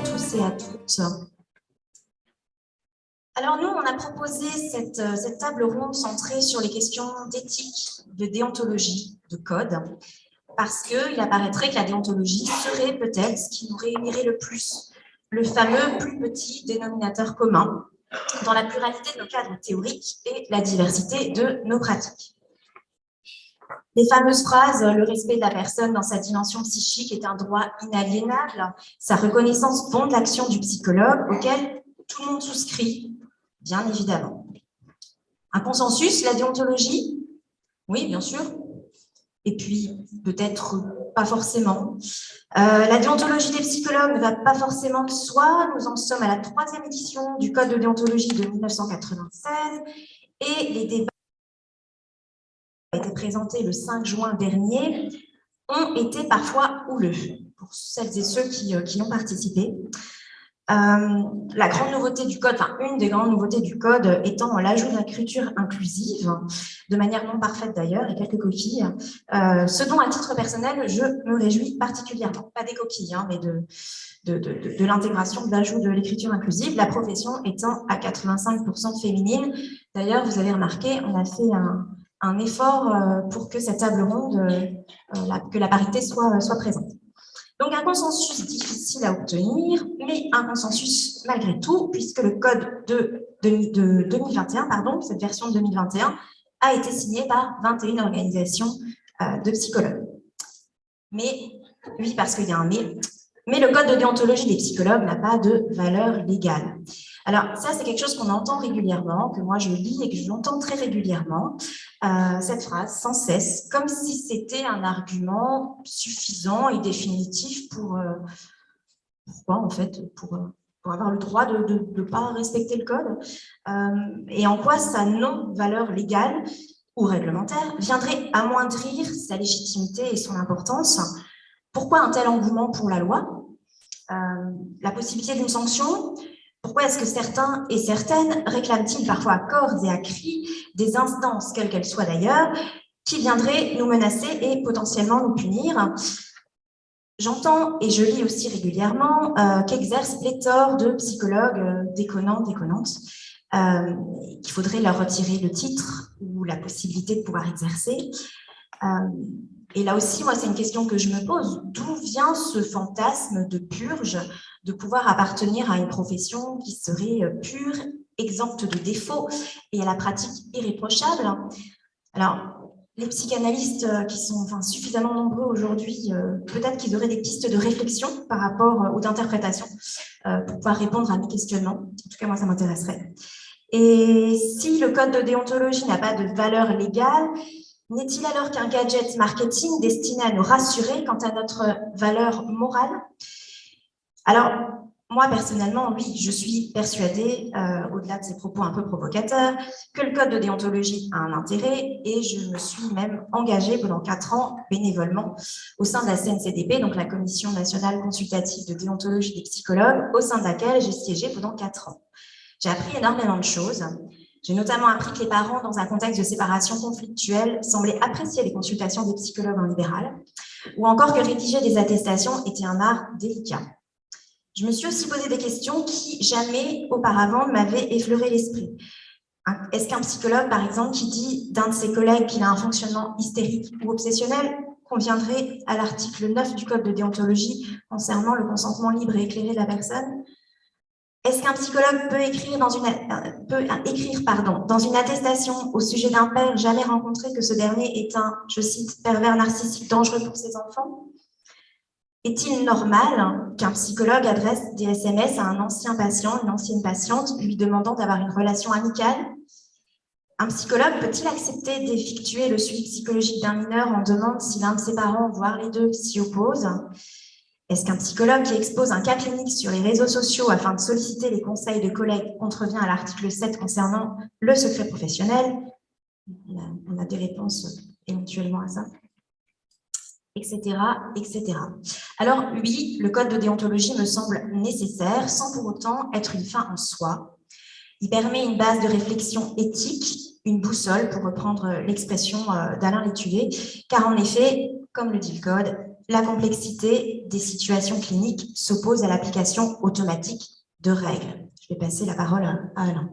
tous et à toutes. Alors nous, on a proposé cette table ronde centrée sur les questions d'éthique, de déontologie, de code, parce qu'il apparaîtrait que la déontologie serait peut-être ce qui nous réunirait le plus, le fameux plus petit dénominateur commun dans la pluralité de nos cadres théoriques et la diversité de nos pratiques. Les fameuses phrases « le respect de la personne dans sa dimension psychique est un droit inaliénable », sa reconnaissance fonde l'action du psychologue auquel tout le monde souscrit, bien évidemment. Un consensus, la déontologie? Oui, bien sûr. Et puis, peut-être pas forcément. La déontologie des psychologues ne va pas forcément de soi. Nous en sommes à la 3e édition du Code de déontologie de 1996 et les débats qui ont été présentés le 5 juin dernier ont été parfois houleux pour celles et ceux qui ont participé. La grande nouveauté du code, enfin une des grandes nouveautés du code étant l'ajout d'écriture inclusive, de manière non parfaite d'ailleurs, et quelques coquilles, ce dont à titre personnel je me réjouis particulièrement, pas des coquilles, hein, mais de l'intégration, de l'ajout de l'écriture inclusive, la profession étant à 85% féminine. D'ailleurs, vous avez remarqué, on a fait un effort pour que cette table ronde, que la parité soit présente. Donc, un consensus difficile à obtenir, mais un consensus malgré tout, puisque le code de 2021, cette version de 2021, a été signé par 21 organisations de psychologues. Mais, oui, parce qu'il y a un mais le code de déontologie des psychologues n'a pas de valeur légale. Alors, ça, c'est quelque chose qu'on entend régulièrement, que moi je lis et que j'entends très régulièrement, cette phrase, sans cesse, comme si c'était un argument suffisant et définitif pour avoir le droit de ne pas respecter le code, et en quoi sa non-valeur légale ou réglementaire viendrait amoindrir sa légitimité et son importance. Pourquoi un tel engouement pour la loi? La possibilité d'une sanction? Pourquoi est-ce que certains et certaines réclament-ils parfois à cordes et à cris des instances, quelles qu'elles soient d'ailleurs, qui viendraient nous menacer et potentiellement nous punir? J'entends et je lis aussi régulièrement qu'exercent pléthore de psychologues déconnantes, qu'il faudrait leur retirer le titre ou la possibilité de pouvoir exercer. Et là aussi, moi, c'est une question que je me pose. D'où vient ce fantasme de purge, de pouvoir appartenir à une profession qui serait pure, exempte de défauts et à la pratique irréprochable? Alors, les psychanalystes qui sont suffisamment nombreux aujourd'hui, peut-être qu'ils auraient des pistes de réflexion par rapport ou d'interprétation pour pouvoir répondre à mes questionnements. En tout cas, moi, ça m'intéresserait. Et si le code de déontologie n'a pas de valeur légale, n'est-il alors qu'un gadget marketing destiné à nous rassurer quant à notre valeur morale? Alors, moi, personnellement, oui, je suis persuadée, au-delà de ces propos un peu provocateurs, que le code de déontologie a un intérêt et je me suis même engagée pendant 4 ans bénévolement au sein de la CNCDP, donc la Commission nationale consultative de déontologie des psychologues, au sein de laquelle j'ai siégé pendant 4 ans. J'ai appris énormément de choses. J'ai notamment appris que les parents, dans un contexte de séparation conflictuelle, semblaient apprécier les consultations des psychologues en libéral, ou encore que rédiger des attestations était un art délicat. Je me suis aussi posé des questions qui, jamais auparavant, ne m'avaient effleuré l'esprit. Est-ce qu'un psychologue, par exemple, qui dit d'un de ses collègues qu'il a un fonctionnement hystérique ou obsessionnel, conviendrait à l'article 9 du Code de déontologie concernant le consentement libre et éclairé de la personne? Est-ce qu'un psychologue peut écrire dans une attestation au sujet d'un père jamais rencontré que ce dernier est un, je cite, pervers narcissique dangereux pour ses enfants? Est-il normal qu'un psychologue adresse des SMS à un ancien patient, une ancienne patiente, lui demandant d'avoir une relation amicale? Un psychologue peut-il accepter d'effectuer le suivi psychologique d'un mineur en demande si l'un de ses parents, voire les deux, s'y oppose? Est-ce qu'un psychologue qui expose un cas clinique sur les réseaux sociaux afin de solliciter les conseils de collègues contrevient à l'article 7 concernant le secret professionnel? On a des réponses éventuellement à ça, etc., etc. Alors oui, le code de déontologie me semble nécessaire sans pour autant être une fin en soi. Il permet une base de réflexion éthique, une boussole, pour reprendre l'expression d'Alain Létuvier, car en effet, comme le dit le code, la complexité des situations cliniques s'oppose à l'application automatique de règles. Je vais passer la parole à Alain.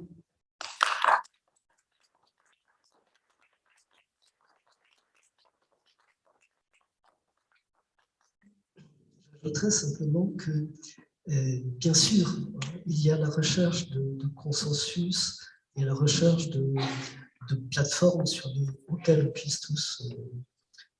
Très simplement que, bien sûr, il y a la recherche de consensus et la recherche de plateformes auxquelles on puisse tous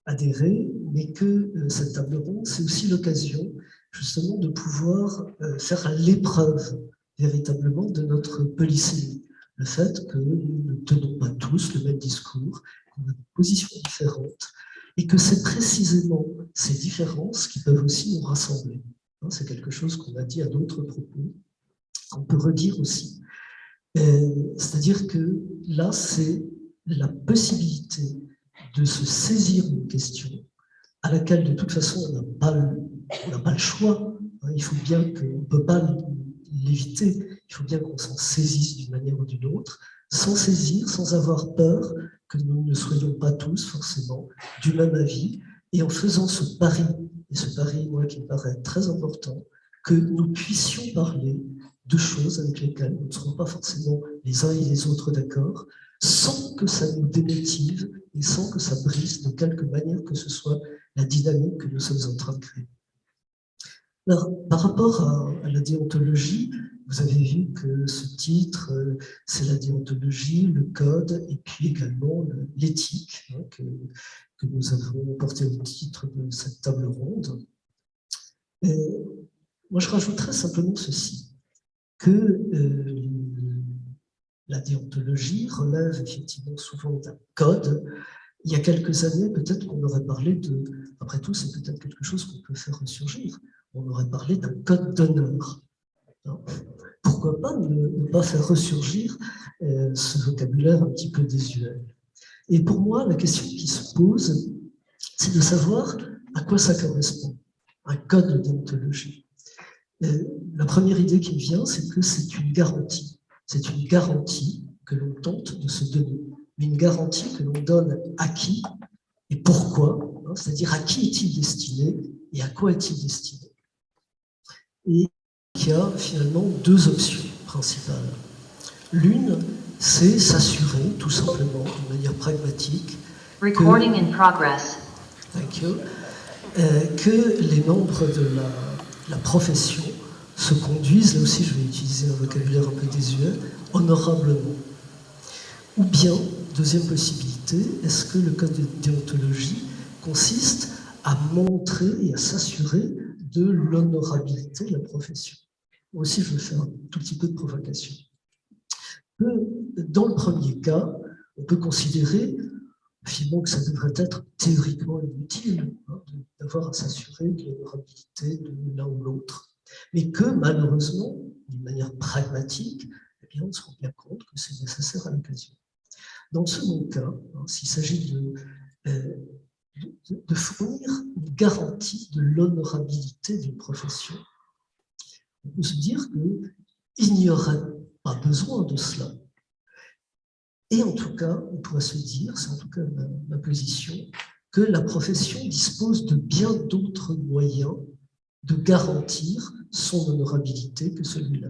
adhérer, mais que cette table ronde, c'est aussi l'occasion justement de pouvoir faire l'épreuve véritablement de notre polysémie. Le fait que nous ne tenons pas tous le même discours, qu'on a des positions différentes, et que c'est précisément ces différences qui peuvent aussi nous rassembler. C'est quelque chose qu'on a dit à d'autres propos, qu'on peut redire aussi. C'est-à-dire que là, c'est la possibilité de se saisir d'une question à laquelle, de toute façon, on n'a pas le choix. Il faut bien qu'on ne peut pas l'éviter. Il faut bien qu'on s'en saisisse d'une manière ou d'une autre, sans saisir, sans avoir peur que nous ne soyons pas tous forcément du même avis, et en faisant ce pari, et ce pari, moi, qui me paraît très important, que nous puissions parler de choses avec lesquelles nous ne serons pas forcément les uns et les autres d'accord, sans que ça nous démotive et sans que ça brise de quelque manière que ce soit la dynamique que nous sommes en train de créer. Alors, par rapport à la déontologie, vous avez vu que ce titre, c'est la déontologie, le code, et puis également l'éthique, que nous avons porté au titre de cette table ronde. Et moi, je rajouterais simplement ceci, que la déontologie relève effectivement souvent d'un code. Il y a quelques années, peut-être qu'on aurait parlé de... Après tout, c'est peut-être quelque chose qu'on peut faire ressurgir. On aurait parlé d'un code d'honneur. Pourquoi pas ne pas faire ressurgir ce vocabulaire un petit peu désuet. Et pour moi, la question qui se pose, c'est de savoir à quoi ça correspond, un code de déontologie. La première idée qui me vient, c'est que c'est une garantie. C'est une garantie que l'on tente de se donner, mais une garantie que l'on donne à qui et pourquoi, c'est-à-dire à qui est-il destiné et à quoi est-il destiné. Et il y a finalement deux options principales. L'une, c'est s'assurer, tout simplement, de manière pragmatique, Recording in progress. Thank you, que les membres de la profession se conduisent, là aussi je vais utiliser un vocabulaire un peu désuet, honorablement. Ou bien, deuxième possibilité, est-ce que le code de déontologie consiste à montrer et à s'assurer de l'honorabilité de la profession? Moi aussi, je vais faire un tout petit peu de provocation. Dans le premier cas, on peut considérer finalement que ça devrait être théoriquement inutile d'avoir à s'assurer de l'honorabilité de l'un ou l'autre, mais que malheureusement, d'une manière pragmatique, eh bien, on se rend bien compte que c'est nécessaire à l'occasion. Dans le second cas, s'il s'agit de fournir une garantie de l'honorabilité d'une profession, on peut se dire qu'il n'y aurait pas besoin de cela. Et en tout cas, on pourrait se dire, c'est en tout cas ma position, que la profession dispose de bien d'autres moyens de garantir son honorabilité que celui-là.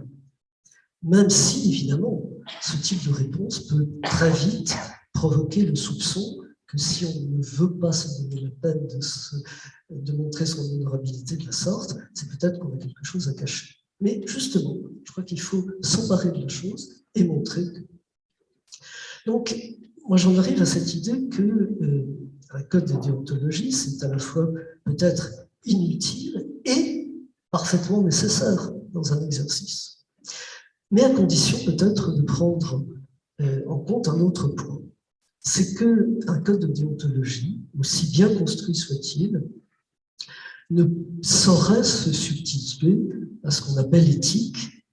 Même si, évidemment, ce type de réponse peut très vite provoquer le soupçon que si on ne veut pas se donner la peine de montrer son honorabilité de la sorte, c'est peut-être qu'on a quelque chose à cacher. Mais justement, je crois qu'il faut s'emparer de la chose et montrer que... Donc, moi j'en arrive à cette idée que un code de déontologie, c'est à la fois peut-être inutile et parfaitement nécessaire dans un exercice. Mais à condition peut-être de prendre en compte un autre point. C'est qu'un code de déontologie, aussi bien construit soit-il, ne saurait se substituer à ce qu'on appelle l'éthique,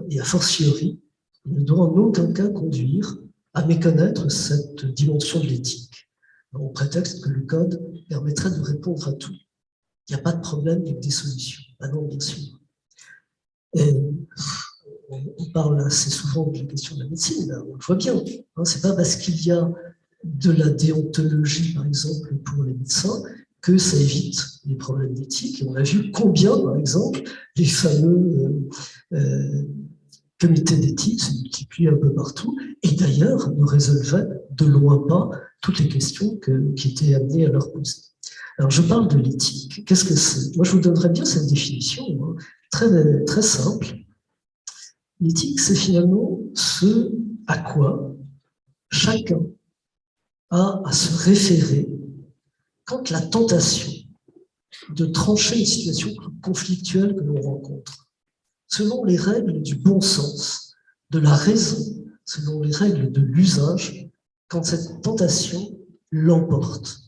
et a fortiori, il ne doit en aucun cas conduire à méconnaître cette dimension de l'éthique, au prétexte que le code permettrait de répondre à tout. Il n'y a pas de problème avec des solutions. Ah non, bien sûr. On parle assez souvent de la question de la médecine, là, on le voit bien. C'est pas parce qu'il y a de la déontologie, par exemple, pour les médecins, que ça évite les problèmes d'éthique. Et on a vu combien, par exemple, les fameux comités d'éthique se multiplient un peu partout, et d'ailleurs ne résolvaient de loin pas toutes les questions qui étaient amenées à leur poser. Alors je parle de l'éthique. Qu'est-ce que c'est? Moi je vous donnerais bien cette définition, hein, très, très simple. L'éthique, c'est finalement ce à quoi chacun a à se référer quand la tentation de trancher une situation conflictuelle que l'on rencontre, selon les règles du bon sens, de la raison, selon les règles de l'usage, quand cette tentation l'emporte.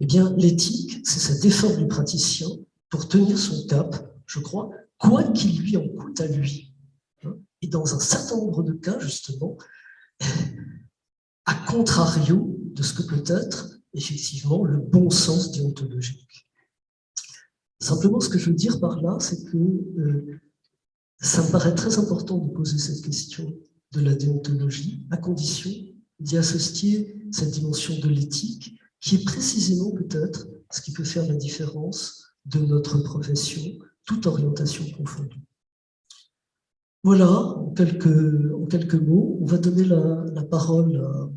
Eh bien, l'éthique, c'est cet effort du praticien pour tenir son cap, je crois, quoi qu'il lui en coûte à lui. Et dans un certain nombre de cas, justement, à contrario de ce que peut être, effectivement, le bon sens déontologique. Simplement, ce que je veux dire par là, c'est que ça me paraît très important de poser cette question de la déontologie, à condition d'y associer cette dimension de l'éthique, qui est précisément peut-être ce qui peut faire la différence de notre profession, toute orientation confondue. Voilà, en quelques mots, on va donner la parole à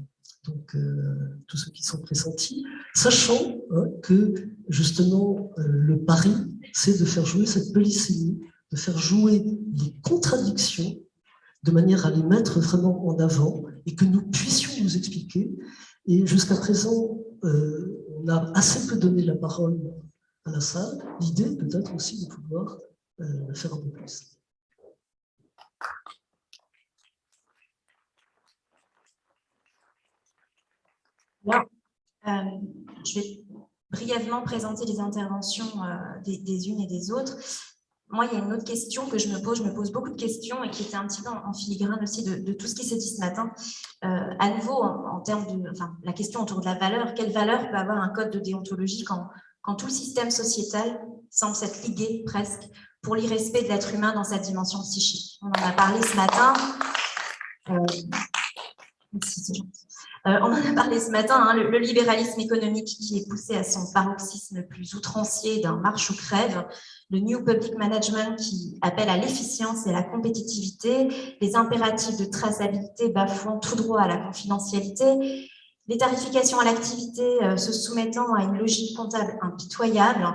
tous ceux qui sont pressentis, sachant que justement le pari, c'est de faire jouer cette polysémie, de faire jouer les contradictions de manière à les mettre vraiment en avant et que nous puissions nous expliquer. Et jusqu'à présent, on a assez peu donné la parole à la salle. L'idée peut-être aussi de pouvoir faire un peu plus. Bien. Je vais brièvement présenter les interventions des unes et des autres. Moi, il y a une autre question que je me pose beaucoup de questions et qui était un petit peu en filigrane aussi de tout ce qui s'est dit ce matin. À nouveau, en termes de, la question autour de la valeur, quelle valeur peut avoir un code de déontologie quand tout le système sociétal semble s'être ligué presque pour l'irrespect de l'être humain dans sa dimension psychique? On en a parlé ce matin. Merci, c'est gentil. On en a parlé ce matin, le libéralisme économique qui est poussé à son paroxysme le plus outrancier d'un marche ou crève, le New Public Management qui appelle à l'efficience et à la compétitivité, les impératifs de traçabilité bafouant tout droit à la confidentialité, les tarifications à l'activité se soumettant à une logique comptable impitoyable,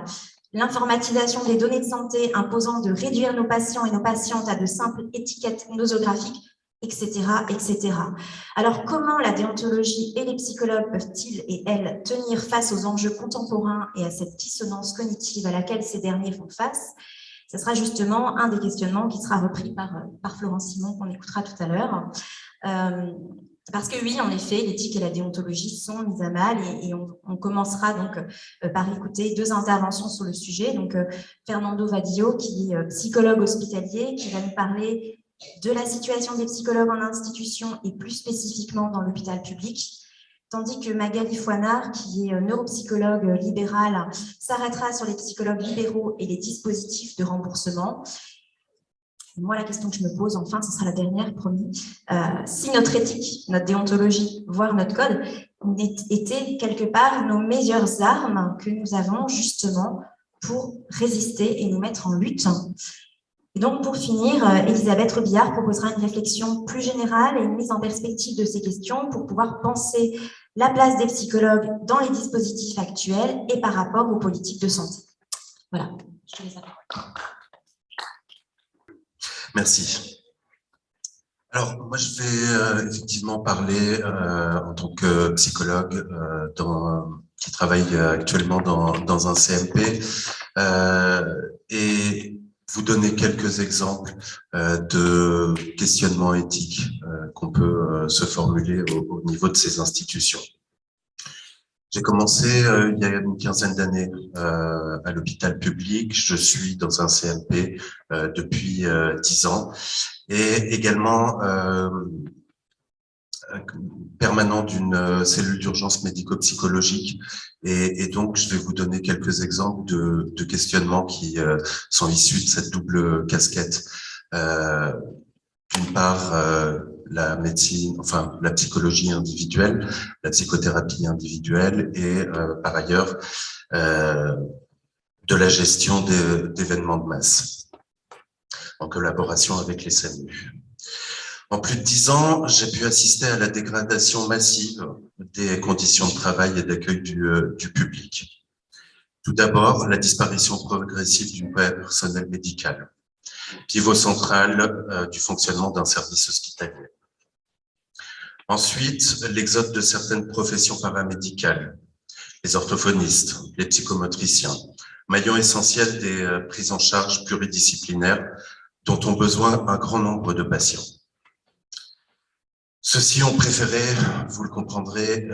l'informatisation des données de santé imposant de réduire nos patients et nos patientes à de simples étiquettes nosographiques, etc., etc. Alors, comment la déontologie et les psychologues peuvent-ils et elles tenir face aux enjeux contemporains et à cette dissonance cognitive à laquelle ces derniers font face? Ce sera justement un des questionnements qui sera repris par Florence Simon, qu'on écoutera tout à l'heure. Parce que oui, en effet, l'éthique et la déontologie sont mises à mal et on commencera donc par écouter deux interventions sur le sujet. Donc, Fernando Vadillo, qui est psychologue hospitalier, qui va nous parler de la situation des psychologues en institution et plus spécifiquement dans l'hôpital public, tandis que Magali Fouinard, qui est neuropsychologue libérale, s'arrêtera sur les psychologues libéraux et les dispositifs de remboursement. Et moi, la question que je me pose, enfin, ce sera la dernière, promis, si notre éthique, notre déontologie, voire notre code, était quelque part nos meilleures armes que nous avons justement pour résister et nous mettre en lutte. Et donc, pour finir, Elisabeth Robillard proposera une réflexion plus générale et une mise en perspective de ces questions pour pouvoir penser la place des psychologues dans les dispositifs actuels et par rapport aux politiques de santé. Voilà, je te laisse la parole. Merci. Alors, moi, je vais effectivement parler en tant que psychologue qui travaille actuellement dans un CMP et vous donner quelques exemples de questionnements éthiques qu'on peut se formuler au niveau de ces institutions. J'ai commencé il y a une quinzaine d'années à l'hôpital public. Je suis dans un CMP depuis 10 ans et également permanent d'une cellule d'urgence médico-psychologique. Et donc, je vais vous donner quelques exemples de questionnements qui sont issus de cette double casquette. D'une part, la médecine, enfin la psychologie individuelle, la psychothérapie individuelle et par ailleurs de la gestion d'événements de masse en collaboration avec les SAMU. En plus de 10 ans, j'ai pu assister à la dégradation massive des conditions de travail et d'accueil du public. Tout d'abord, la disparition progressive du personnel médical, pivot central du fonctionnement d'un service hospitalier. Ensuite, l'exode de certaines professions paramédicales, les orthophonistes, les psychomotriciens, maillons essentiels des prises en charge pluridisciplinaires dont ont besoin un grand nombre de patients. Ceux-ci ont préféré, vous le comprendrez,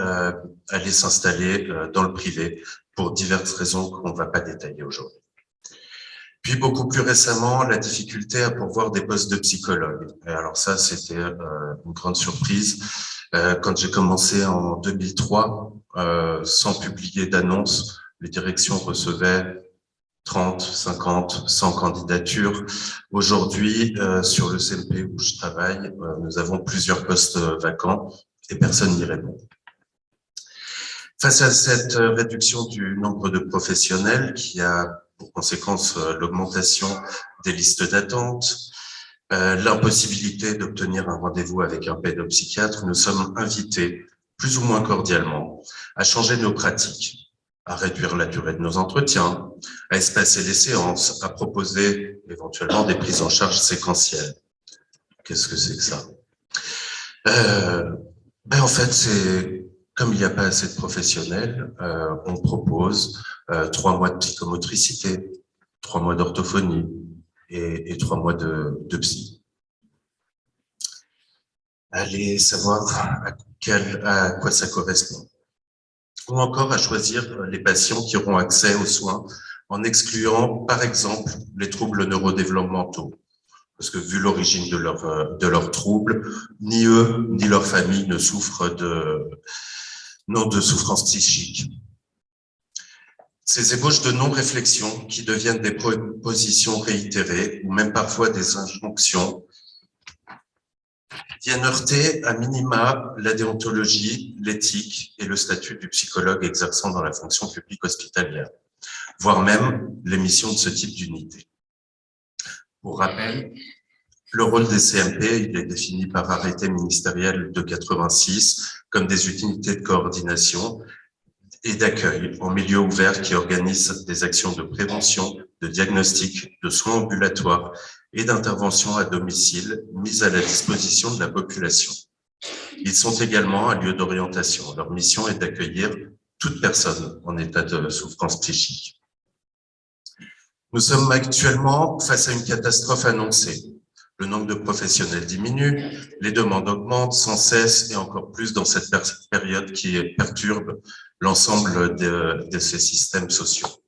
aller s'installer dans le privé pour diverses raisons qu'on ne va pas détailler aujourd'hui. Puis beaucoup plus récemment, la difficulté à pourvoir des postes de psychologue. Et alors ça, c'était une grande surprise. Quand j'ai commencé en 2003, sans publier d'annonce, les directions recevaient 30, 50, 100 candidatures. Aujourd'hui, sur le CMP où je travaille, nous avons plusieurs postes vacants et personne n'y répond. Face à cette réduction du nombre de professionnels qui a pour conséquence l'augmentation des listes d'attente, l'impossibilité d'obtenir un rendez-vous avec un pédopsychiatre, nous sommes invités, plus ou moins cordialement, à changer nos pratiques, à réduire la durée de nos entretiens, à espacer les séances, à proposer éventuellement des prises en charge séquentielles. Qu'est-ce que c'est que ça? En fait, c'est comme il n'y a pas assez de professionnels, on propose 3 mois de psychomotricité, 3 mois d'orthophonie et 3 mois de psy. Allez savoir à quoi ça correspond. Ou encore à choisir les patients qui auront accès aux soins en excluant, par exemple, les troubles neurodéveloppementaux. Parce que vu l'origine de leurs troubles, ni eux, ni leur famille ne souffrent de souffrance psychique. Ces ébauches de non-réflexion qui deviennent des propositions réitérées ou même parfois des injonctions viennent heurter à minima la déontologie, l'éthique et le statut du psychologue exerçant dans la fonction publique hospitalière, voire même les missions de ce type d'unité. Pour rappel, le rôle des CMP, il est défini par arrêté ministériel de 86 comme des unités de coordination et d'accueil en milieu ouvert qui organisent des actions de prévention, de diagnostic, de soins ambulatoires et d'intervention à domicile mises à la disposition de la population. Ils sont également un lieu d'orientation. Leur mission est d'accueillir toute personne en état de souffrance psychique. Nous sommes actuellement face à une catastrophe annoncée. Le nombre de professionnels diminue, les demandes augmentent sans cesse et encore plus dans cette période qui perturbe l'ensemble de ces systèmes sociaux.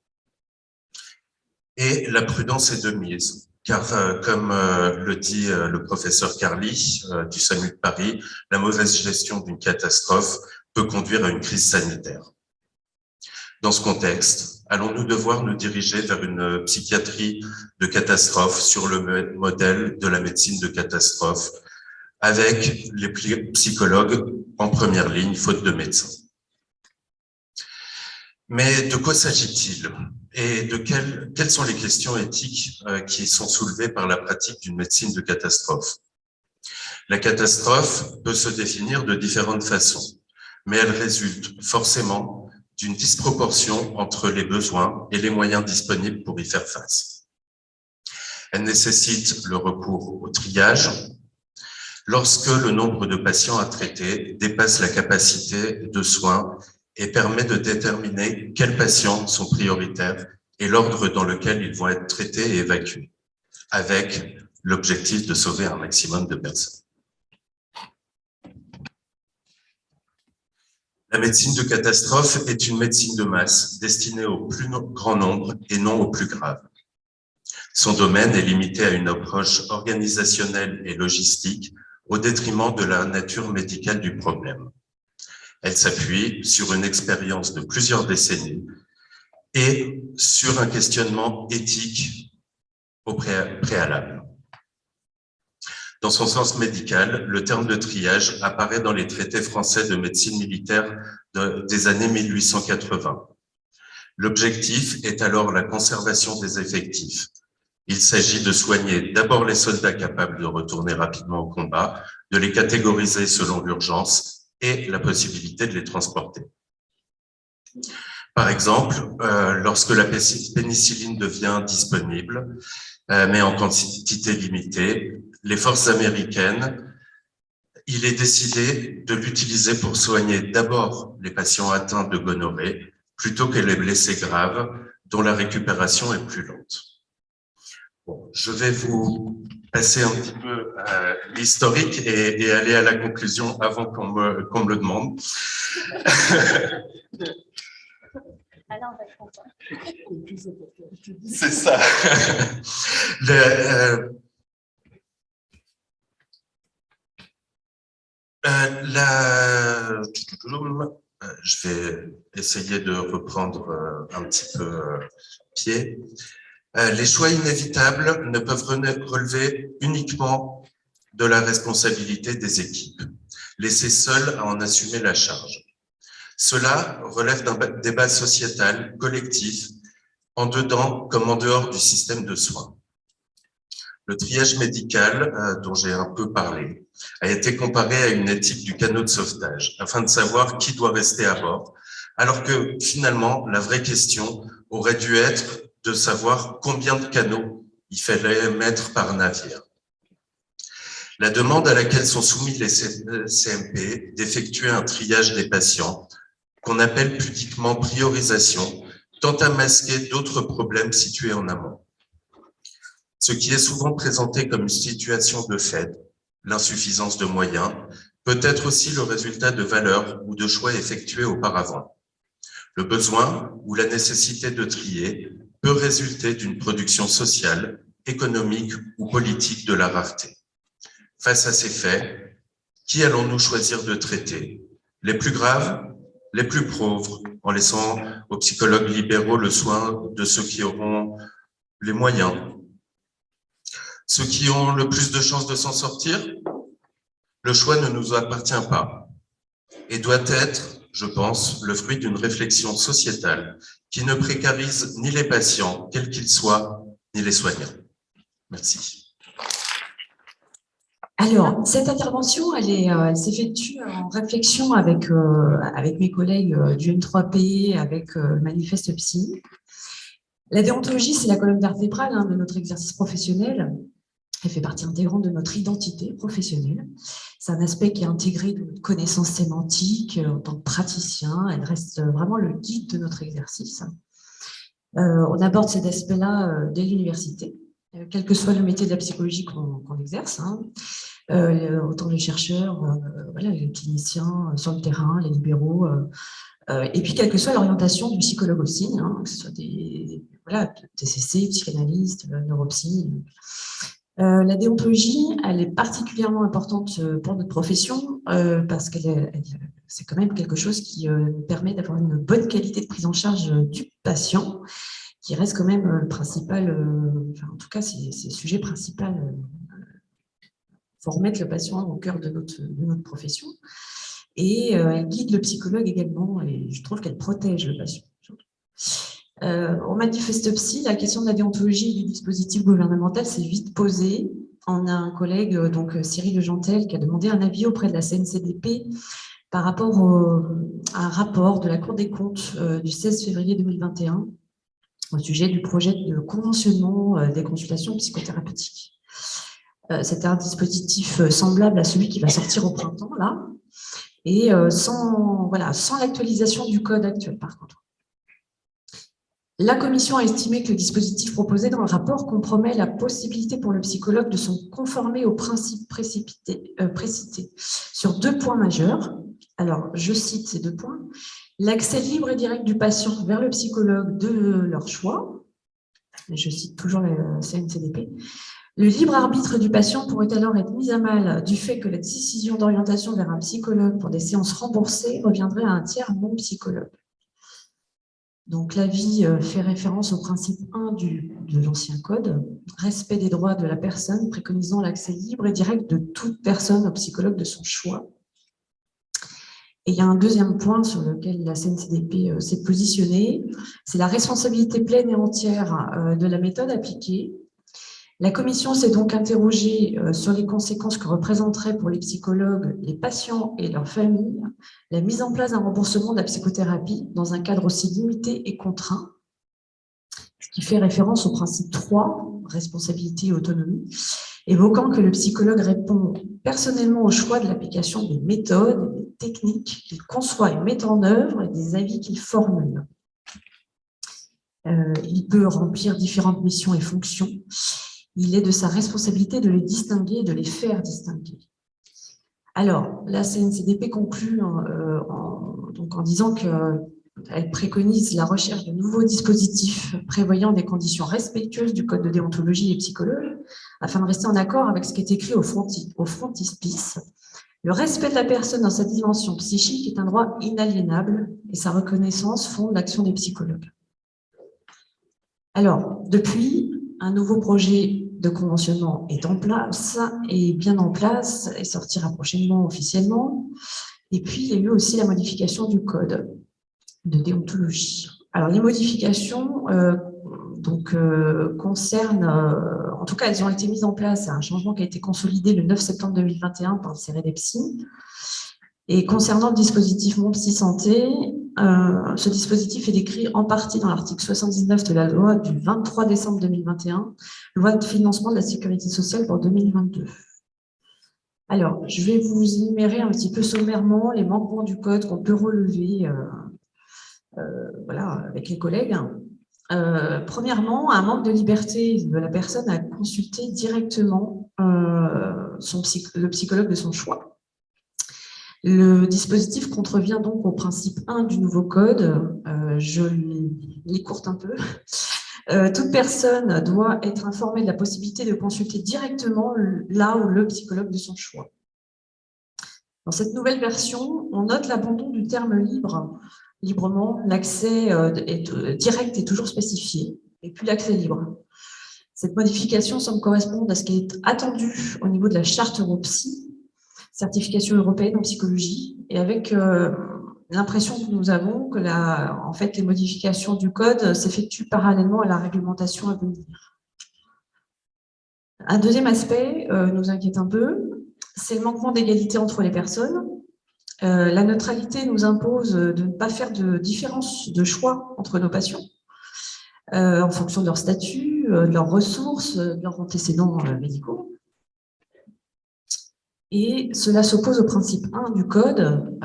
Et la prudence est de mise, car comme le dit le professeur Carly du SAMU de Paris, la mauvaise gestion d'une catastrophe peut conduire à une crise sanitaire. Dans ce contexte, allons-nous devoir nous diriger vers une psychiatrie de catastrophe sur le modèle de la médecine de catastrophe, avec les psychologues en première ligne, faute de médecins? Mais de quoi s'agit-il? Et quelles sont les questions éthiques qui sont soulevées par la pratique d'une médecine de catastrophe? La catastrophe peut se définir de différentes façons, mais elle résulte forcément d'une disproportion entre les besoins et les moyens disponibles pour y faire face. Elle nécessite le recours au triage lorsque le nombre de patients à traiter dépasse la capacité de soins et permet de déterminer quels patients sont prioritaires et l'ordre dans lequel ils vont être traités et évacués, avec l'objectif de sauver un maximum de personnes. La médecine de catastrophe est une médecine de masse destinée au plus grand nombre et non au plus grave. Son domaine est limité à une approche organisationnelle et logistique au détriment de la nature médicale du problème. Elle s'appuie sur une expérience de plusieurs décennies et sur un questionnement éthique au préalable. Dans son sens médical, le terme de triage apparaît dans les traités français de médecine militaire des années 1880. L'objectif est alors la conservation des effectifs. Il s'agit de soigner d'abord les soldats capables de retourner rapidement au combat, de les catégoriser selon l'urgence et la possibilité de les transporter. Par exemple, lorsque la pénicilline devient disponible, mais en quantité limitée, les forces américaines, il est décidé de l'utiliser pour soigner d'abord les patients atteints de gonorrhée, plutôt que les blessés graves, dont la récupération est plus lente. Bon, je vais vous passer un petit peu l'historique et aller à la conclusion avant qu'on me le demande. C'est ça. Je vais essayer de reprendre un petit peu pied. Les choix inévitables ne peuvent relever uniquement de la responsabilité des équipes, laissées seules à en assumer la charge. Cela relève d'un débat sociétal, collectif, en dedans comme en dehors du système de soins. Le triage médical, dont j'ai un peu parlé, a été comparé à une éthique du canot de sauvetage, afin de savoir qui doit rester à bord, alors que finalement, la vraie question aurait dû être de savoir combien de canots il fallait mettre par navire. La demande à laquelle sont soumis les CMP d'effectuer un triage des patients, qu'on appelle pudiquement priorisation, tend à masquer d'autres problèmes situés en amont. Ce qui est souvent présenté comme une situation de fait, l'insuffisance de moyens, peut être aussi le résultat de valeurs ou de choix effectués auparavant. Le besoin ou la nécessité de trier peut résulter d'une production sociale, économique ou politique de la rareté. Face à ces faits, qui allons-nous choisir de traiter? Les plus graves, les plus pauvres, en laissant aux psychologues libéraux le soin de ceux qui auront les moyens? Ceux qui ont le plus de chances de s'en sortir? Le choix ne nous appartient pas et doit être, je pense, le fruit d'une réflexion sociétale qui ne précarise ni les patients, quels qu'ils soient, ni les soignants. Merci. Alors, cette intervention, elle s'effectue en réflexion avec mes collègues du M3P, avec Manifeste Psy. La déontologie, c'est la colonne vertébrale de notre exercice professionnel. Elle fait partie intégrante de notre identité professionnelle. C'est un aspect qui est intégré de notre connaissance sémantique en tant que praticien. Elle reste vraiment le guide de notre exercice. On aborde cet aspect-là dès l'université, quel que soit le métier de la psychologie qu'on exerce. Autant les chercheurs, les cliniciens sur le terrain, les libéraux, et puis quelle que soit l'orientation du psychologue aussi, que ce soit des TCC, psychanalystes, neuropsy. La déontologie, elle est particulièrement importante pour notre profession parce que c'est quand même quelque chose qui permet d'avoir une bonne qualité de prise en charge du patient, qui reste quand même le principal, en tout cas, c'est le sujet principal. Il faut remettre le patient au cœur de notre profession. Et elle guide le psychologue également, et je trouve qu'elle protège le patient. Au Manifeste Psy, la question de la déontologie et du dispositif gouvernemental s'est vite posée. On a un collègue, donc Cyril Gentel, qui a demandé un avis auprès de la CNCDP par rapport à un rapport de la Cour des comptes du 16 février 2021 au sujet du projet de conventionnement des consultations psychothérapeutiques. C'était un dispositif semblable à celui qui va sortir au printemps, là, et sans l'actualisation du code actuel, par contre. La commission a estimé que le dispositif proposé dans le rapport compromet la possibilité pour le psychologue de se conformer aux principes précités sur 2 points majeurs. Alors, je cite ces 2 points. L'accès libre et direct du patient vers le psychologue de leur choix. Je cite toujours la CNCDP. Le libre arbitre du patient pourrait alors être mis à mal du fait que la décision d'orientation vers un psychologue pour des séances remboursées reviendrait à un tiers non psychologue. Donc, l'avis fait référence au principe 1 de l'ancien code, respect des droits de la personne, préconisant l'accès libre et direct de toute personne au psychologue de son choix. Et il y a un deuxième point sur lequel la CNCDP s'est positionnée, c'est la responsabilité pleine et entière de la méthode appliquée. La commission s'est donc interrogée sur les conséquences que représenterait pour les psychologues, les patients et leurs familles la mise en place d'un remboursement de la psychothérapie dans un cadre aussi limité et contraint, ce qui fait référence au principe 3, responsabilité et autonomie, évoquant que le psychologue répond personnellement au choix de l'application des méthodes, des techniques qu'il conçoit et met en œuvre et des avis qu'il formule. Il peut remplir différentes missions et fonctions. Il est de sa responsabilité de les distinguer et de les faire distinguer. Alors, la CNCDP conclut en disant qu'elle préconise la recherche de nouveaux dispositifs prévoyant des conditions respectueuses du code de déontologie des psychologues afin de rester en accord avec ce qui est écrit au frontispice. Le respect de la personne dans sa dimension psychique est un droit inaliénable et sa reconnaissance fonde l'action des psychologues. Alors, depuis, un nouveau projet de conventionnement est en place, est bien en place et sortira prochainement officiellement. Et puis, il y a eu aussi la modification du code de déontologie. Alors, les modifications concernent, en tout cas, elles ont été mises en place, c'est un changement qui a été consolidé le 9 septembre 2021 par le CEREDEPSI. Et concernant le dispositif Mon Psy Santé, ce dispositif est décrit en partie dans l'article 79 de la loi du 23 décembre 2021, loi de financement de la sécurité sociale pour 2022. Alors, je vais vous énumérer un petit peu sommairement les manquements du code qu'on peut relever avec les collègues. Premièrement, un manque de liberté de la personne à consulter directement le psychologue de son choix. Le dispositif contrevient donc au principe 1 du nouveau code. Je l'écourte un peu. Toute personne doit être informée de la possibilité de consulter directement là où le psychologue de son choix. Dans cette nouvelle version, on note l'abandon du terme librement. L'accès direct est toujours spécifié, et puis l'accès libre. Cette modification semble correspondre à ce qui est attendu au niveau de la charte Europsy, certification européenne en psychologie, et avec l'impression que nous avons que les modifications du code s'effectuent parallèlement à la réglementation à venir. Un deuxième aspect nous inquiète un peu, c'est le manquement d'égalité entre les personnes. La neutralité nous impose de ne pas faire de différence de choix entre nos patients en fonction de leur statut, de leurs ressources, de leurs antécédents médicaux. Et cela s'oppose au principe 1 du Code,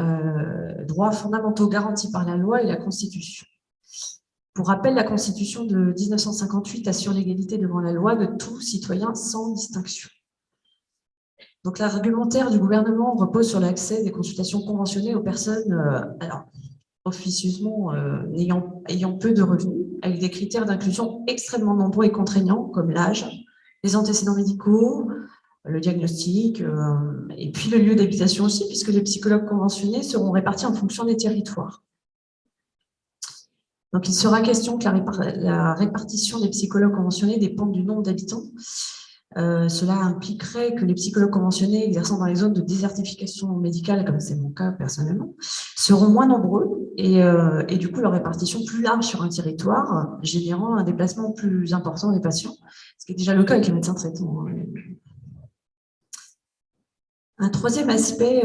droits fondamentaux garantis par la loi et la Constitution. Pour rappel, la Constitution de 1958 assure l'égalité devant la loi de tout citoyen sans distinction. Donc l'argumentaire du gouvernement repose sur l'accès des consultations conventionnées aux personnes officieusement ayant peu de revenus, avec des critères d'inclusion extrêmement nombreux et contraignants, comme l'âge, les antécédents médicaux, le diagnostic, et puis le lieu d'habitation aussi, puisque les psychologues conventionnés seront répartis en fonction des territoires. Donc, il sera question que la répartition des psychologues conventionnés dépende du nombre d'habitants. Cela impliquerait que les psychologues conventionnés exerçant dans les zones de désertification médicale, comme c'est mon cas personnellement, seront moins nombreux et du coup leur répartition plus large sur un territoire, générant un déplacement plus important des patients, ce qui est déjà le cas avec les médecins traitants. Un troisième aspect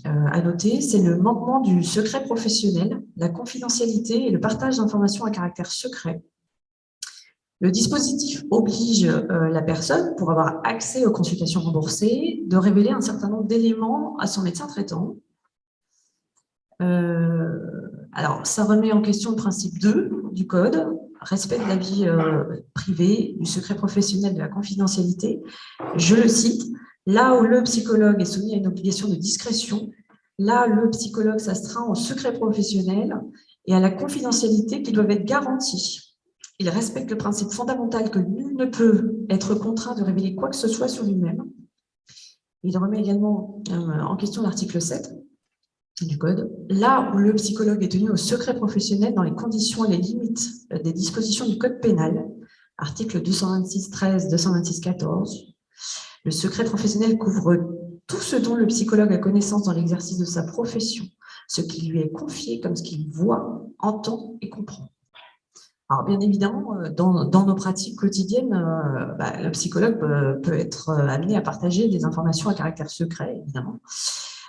à noter, c'est le manquement du secret professionnel, la confidentialité et le partage d'informations à caractère secret. Le dispositif oblige la personne, pour avoir accès aux consultations remboursées, de révéler un certain nombre d'éléments à son médecin traitant. Alors, ça remet en question le principe 2 du Code, respect de la vie privée, du secret professionnel, de la confidentialité. Je le cite, là où le psychologue est soumis à une obligation de discrétion, là le psychologue s'astreint au secret professionnel et à la confidentialité qui doivent être garanties. Il respecte le principe fondamental que nul ne peut être contraint de révéler quoi que ce soit sur lui-même. Il remet également en question l'article 7, du code, là où le psychologue est tenu au secret professionnel dans les conditions et les limites des dispositions du code pénal, articles 226.13, 226.14. Le secret professionnel couvre tout ce dont le psychologue a connaissance dans l'exercice de sa profession, ce qui lui est confié comme ce qu'il voit, entend et comprend. Alors, bien évidemment, dans nos pratiques quotidiennes, le psychologue peut être amené à partager des informations à caractère secret, évidemment.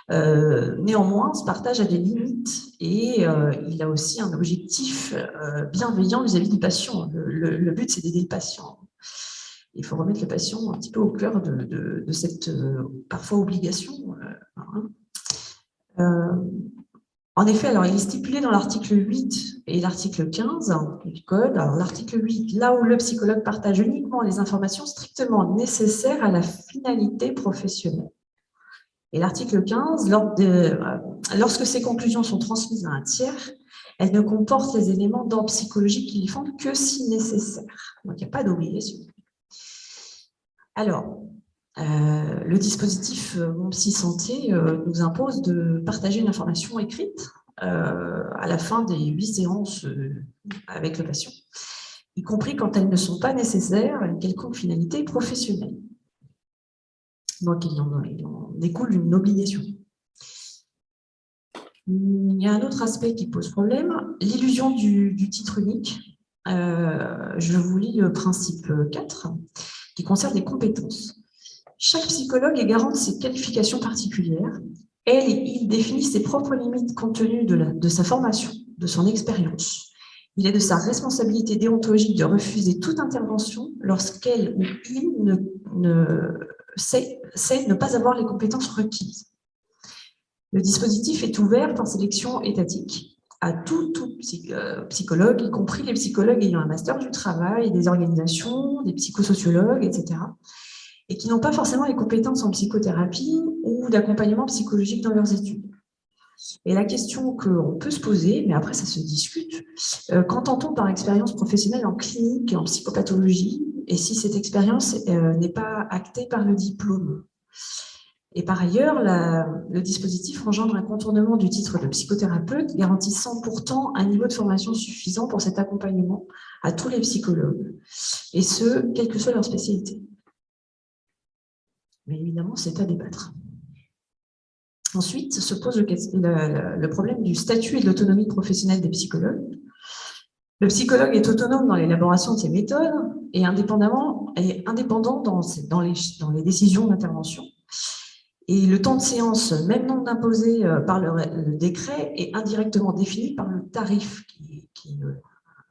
Néanmoins, ce partage a des limites et il a aussi un objectif bienveillant vis-à-vis du patient. Le but, c'est d'aider le patient. Il faut remettre le patient un petit peu au cœur de cette parfois obligation. En effet, alors il est stipulé dans l'article 8 et l'article 15 du Code. Alors l'article 8, là où le psychologue partage uniquement les informations strictement nécessaires à la finalité professionnelle. Et l'article 15, lorsque ces conclusions sont transmises à un tiers, elles ne comportent les éléments d'ordre psychologique qui les fondent que si nécessaire. Donc il n'y a pas d'obligation. Alors, le dispositif Mon Psy Santé nous impose de partager une information écrite à la fin des 8 séances avec le patient, y compris quand elles ne sont pas nécessaires à une quelconque finalité professionnelle. Donc, il en découle une obligation. Il y a un autre aspect qui pose problème, l'illusion du titre unique. Je vous lis le principe 4, qui concerne les compétences. Chaque psychologue est garant de ses qualifications particuliires. Elle et il définit ses propres limites compte tenu de sa formation, de son expérience. Il est de sa responsabilité déontologique de refuser toute intervention lorsqu'elle ou il sait ne pas avoir les compétences requises. Le dispositif est ouvert par sélection étatique à tout psychologue, y compris les psychologues ayant un master du travail, des organisations, des psychosociologues, etc., et qui n'ont pas forcément les compétences en psychothérapie ou d'accompagnement psychologique dans leurs études. Et la question qu'on peut se poser, mais après ça se discute, qu'entend-on par expérience professionnelle en clinique et en psychopathologie, et si cette expérience n'est pas actée par le diplôme? Et par ailleurs, le dispositif engendre un contournement du titre de psychothérapeute, garantissant pourtant un niveau de formation suffisant pour cet accompagnement à tous les psychologues, et ce, quelle que soit leur spécialité. Mais évidemment, c'est à débattre. Ensuite, se pose le problème du statut et de l'autonomie professionnelle des psychologues. Le psychologue est autonome dans l'élaboration de ses méthodes et indépendant dans les décisions d'intervention. Et le temps de séance, même non imposé par le décret, est indirectement défini par le tarif qui est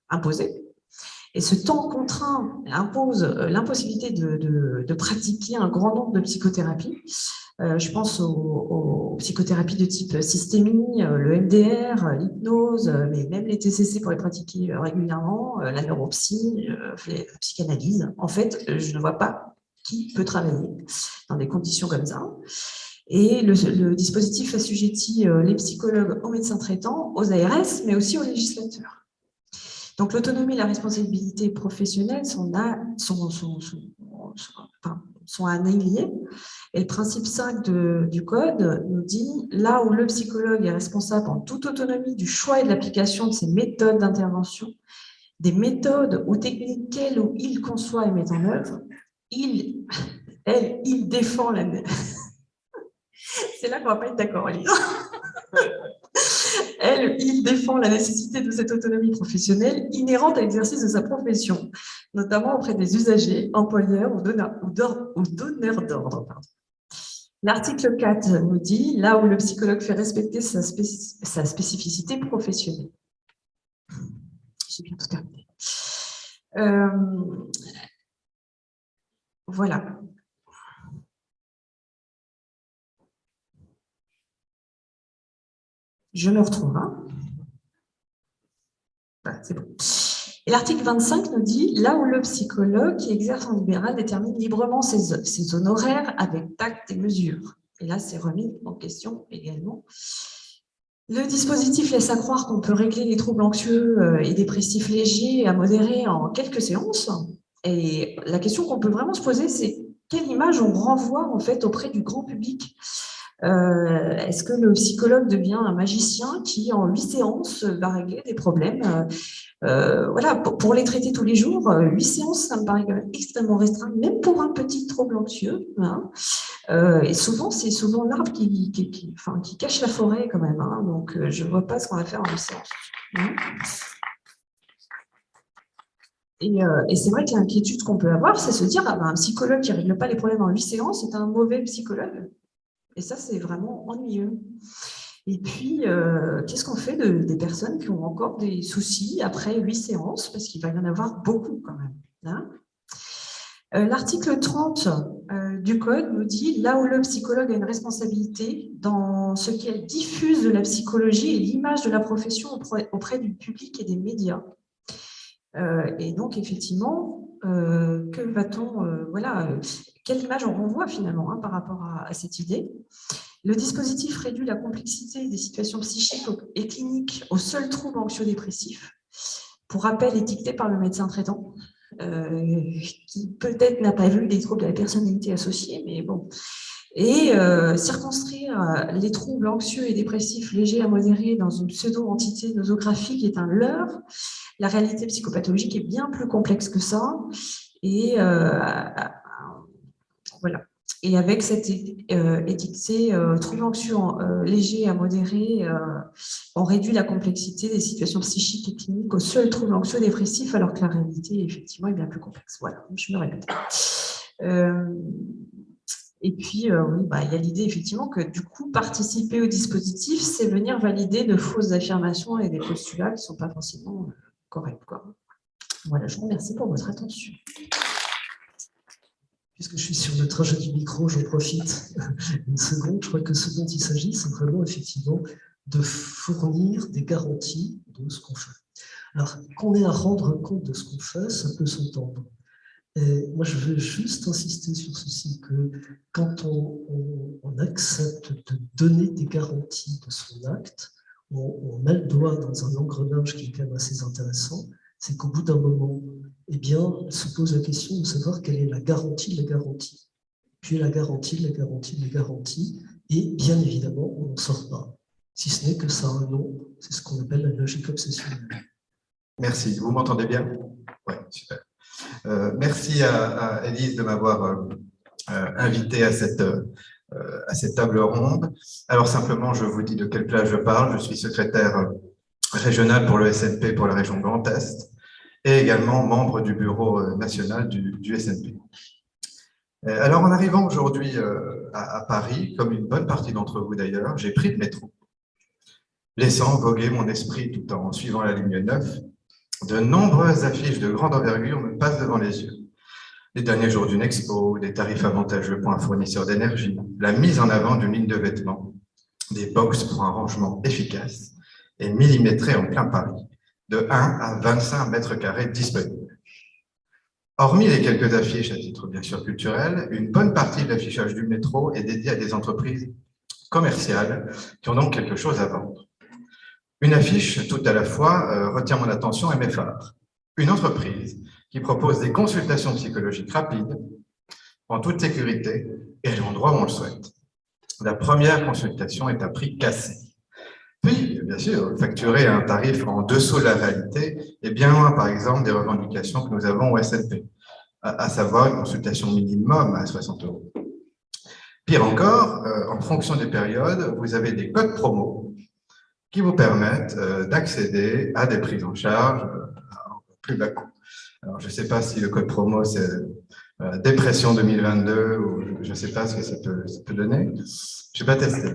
imposé. Et ce temps contraint impose l'impossibilité de pratiquer un grand nombre de psychothérapies. Je pense aux psychothérapies de type systémie, le MDR, l'hypnose, mais même les TCC pour les pratiquer régulièrement, la neuropsy, la psychanalyse. En fait, je ne vois pas qui peut travailler dans des conditions comme ça. Et le dispositif assujettit les psychologues aux médecins traitants, aux ARS, mais aussi aux législateurs. Donc l'autonomie et la responsabilité professionnelle sont annihilées. Et le principe 5 du Code nous dit « Là où le psychologue est responsable en toute autonomie du choix et de l'application de ses méthodes d'intervention, des méthodes ou techniques qu'elle ou il conçoit et met en œuvre, il défend la... » C'est là qu'on ne va pas être d'accord, Lisa. Il défend la nécessité de cette autonomie professionnelle inhérente à l'exercice de sa profession, notamment auprès des usagers, employeurs ou donneurs d'ordre. L'article 4 nous dit, là où le psychologue fait respecter sa spécificité professionnelle. J'ai bientôt terminé. Voilà. Je me retrouve. Voilà, c'est bon. Et l'article 25 nous dit, là où le psychologue qui exerce en libéral détermine librement ses honoraires avec tact et mesure. Et là, c'est remis en question également. Le dispositif laisse à croire qu'on peut régler les troubles anxieux et dépressifs légers à modérés en quelques séances. Et la question qu'on peut vraiment se poser, c'est quelle image on renvoie en fait auprès du grand public Est-ce que le psychologue devient un magicien qui, en 8 séances, va régler des problèmes voilà, pour les traiter tous les jours, 8 séances, ça me paraît quand même extrêmement restreint, même pour un petit trouble anxieux. Hein. Et souvent, c'est souvent l'arbre qui cache la forêt quand même. Hein. Donc, je ne vois pas ce qu'on va faire en 8 séances. Hein. Et c'est vrai que l'inquiétude qu'on peut avoir, c'est se dire, un psychologue qui ne règle pas les problèmes en 8 séances, c'est un mauvais psychologue. Et ça, c'est vraiment ennuyeux. Et puis, qu'est-ce qu'on fait des personnes qui ont encore des soucis après 8 séances, parce qu'il va y en avoir beaucoup quand même. Hein. L'article 30 du Code nous dit, là où le psychologue a une responsabilité dans ce qu'elle diffuse de la psychologie et l'image de la profession auprès du public et des médias. Et donc, effectivement, que va-t-on, quelle image on renvoie finalement par rapport à cette idée? Le dispositif réduit la complexité des situations psychiques et cliniques aux seuls troubles anxio-dépressifs, pour rappel étiqueté par le médecin traitant, qui peut-être n'a pas vu les troubles de la personnalité associés, mais bon. Et circonscrire les troubles anxieux et dépressifs légers à modérés dans une pseudo-entité nosographique est un leurre. La réalité psychopathologique est bien plus complexe que ça. Et voilà. Et avec cette étiqueté troubles anxieux légers à modérés, on réduit la complexité des situations psychiques et cliniques aux seuls troubles anxieux dépressifs, alors que la réalité, effectivement, est bien plus complexe. Voilà, je me répète. Et puis, oui, il y a l'idée, effectivement, que du coup, participer au dispositif, c'est venir valider de fausses affirmations et des postulats qui ne sont pas forcément corrects, quoi. Voilà, je vous remercie pour votre attention. Puisque je suis sur le trajet du micro, j'en profite une seconde. Je crois que ce dont il s'agit, c'est vraiment effectivement de fournir des garanties de ce qu'on fait. Alors, qu'on ait à rendre compte de ce qu'on fait, ça peut s'entendre. Et moi, je veux juste insister sur ceci, que quand on accepte de donner des garanties de son acte, on met le doigt dans un engrenage qui est quand même assez intéressant, c'est qu'au bout d'un moment, eh bien, se pose la question de savoir quelle est la garantie de la garantie. Puis la garantie de la garantie de la garantie, et bien évidemment, on n'en sort pas. Si ce n'est que ça a un nom, c'est ce qu'on appelle la logique obsessionnelle. Merci. Vous m'entendez bien? Oui, super. Merci à Élise de m'avoir invité à cette table ronde. Alors simplement, je vous dis de quelle place je parle. Je suis secrétaire régional pour le SNP pour la région Grand Est et également membre du bureau national du SNP. Alors, en arrivant aujourd'hui à Paris, comme une bonne partie d'entre vous d'ailleurs, j'ai pris le métro, laissant voguer mon esprit tout en suivant la ligne 9. De nombreuses affiches de grande envergure me passent devant les yeux. Les derniers jours d'une expo, des tarifs avantageux pour un fournisseur d'énergie, la mise en avant d'une ligne de vêtements, des box pour un rangement efficace et millimétré en plein Paris, de 1 à 25 mètres carrés disponibles. Hormis les quelques affiches à titre bien sûr culturel, une bonne partie de l'affichage du métro est dédiée à des entreprises commerciales qui ont donc quelque chose à vendre. Une affiche, tout à la fois, retient mon attention et mes phares. Une entreprise qui propose des consultations psychologiques rapides, en toute sécurité et à l'endroit où on le souhaite. La première consultation est à prix cassé. Puis, bien sûr, facturer un tarif en dessous de la réalité est bien loin, par exemple, des revendications que nous avons au SNP, à savoir une consultation minimum à 60 €. Pire encore, en fonction des périodes, vous avez des codes promo qui vous permettent d'accéder à des prises en charge à plus bas coût. Alors, je ne sais pas si le code promo, c'est dépression 2022 ou je ne sais pas ce que ça peut donner. Je n'ai pas testé.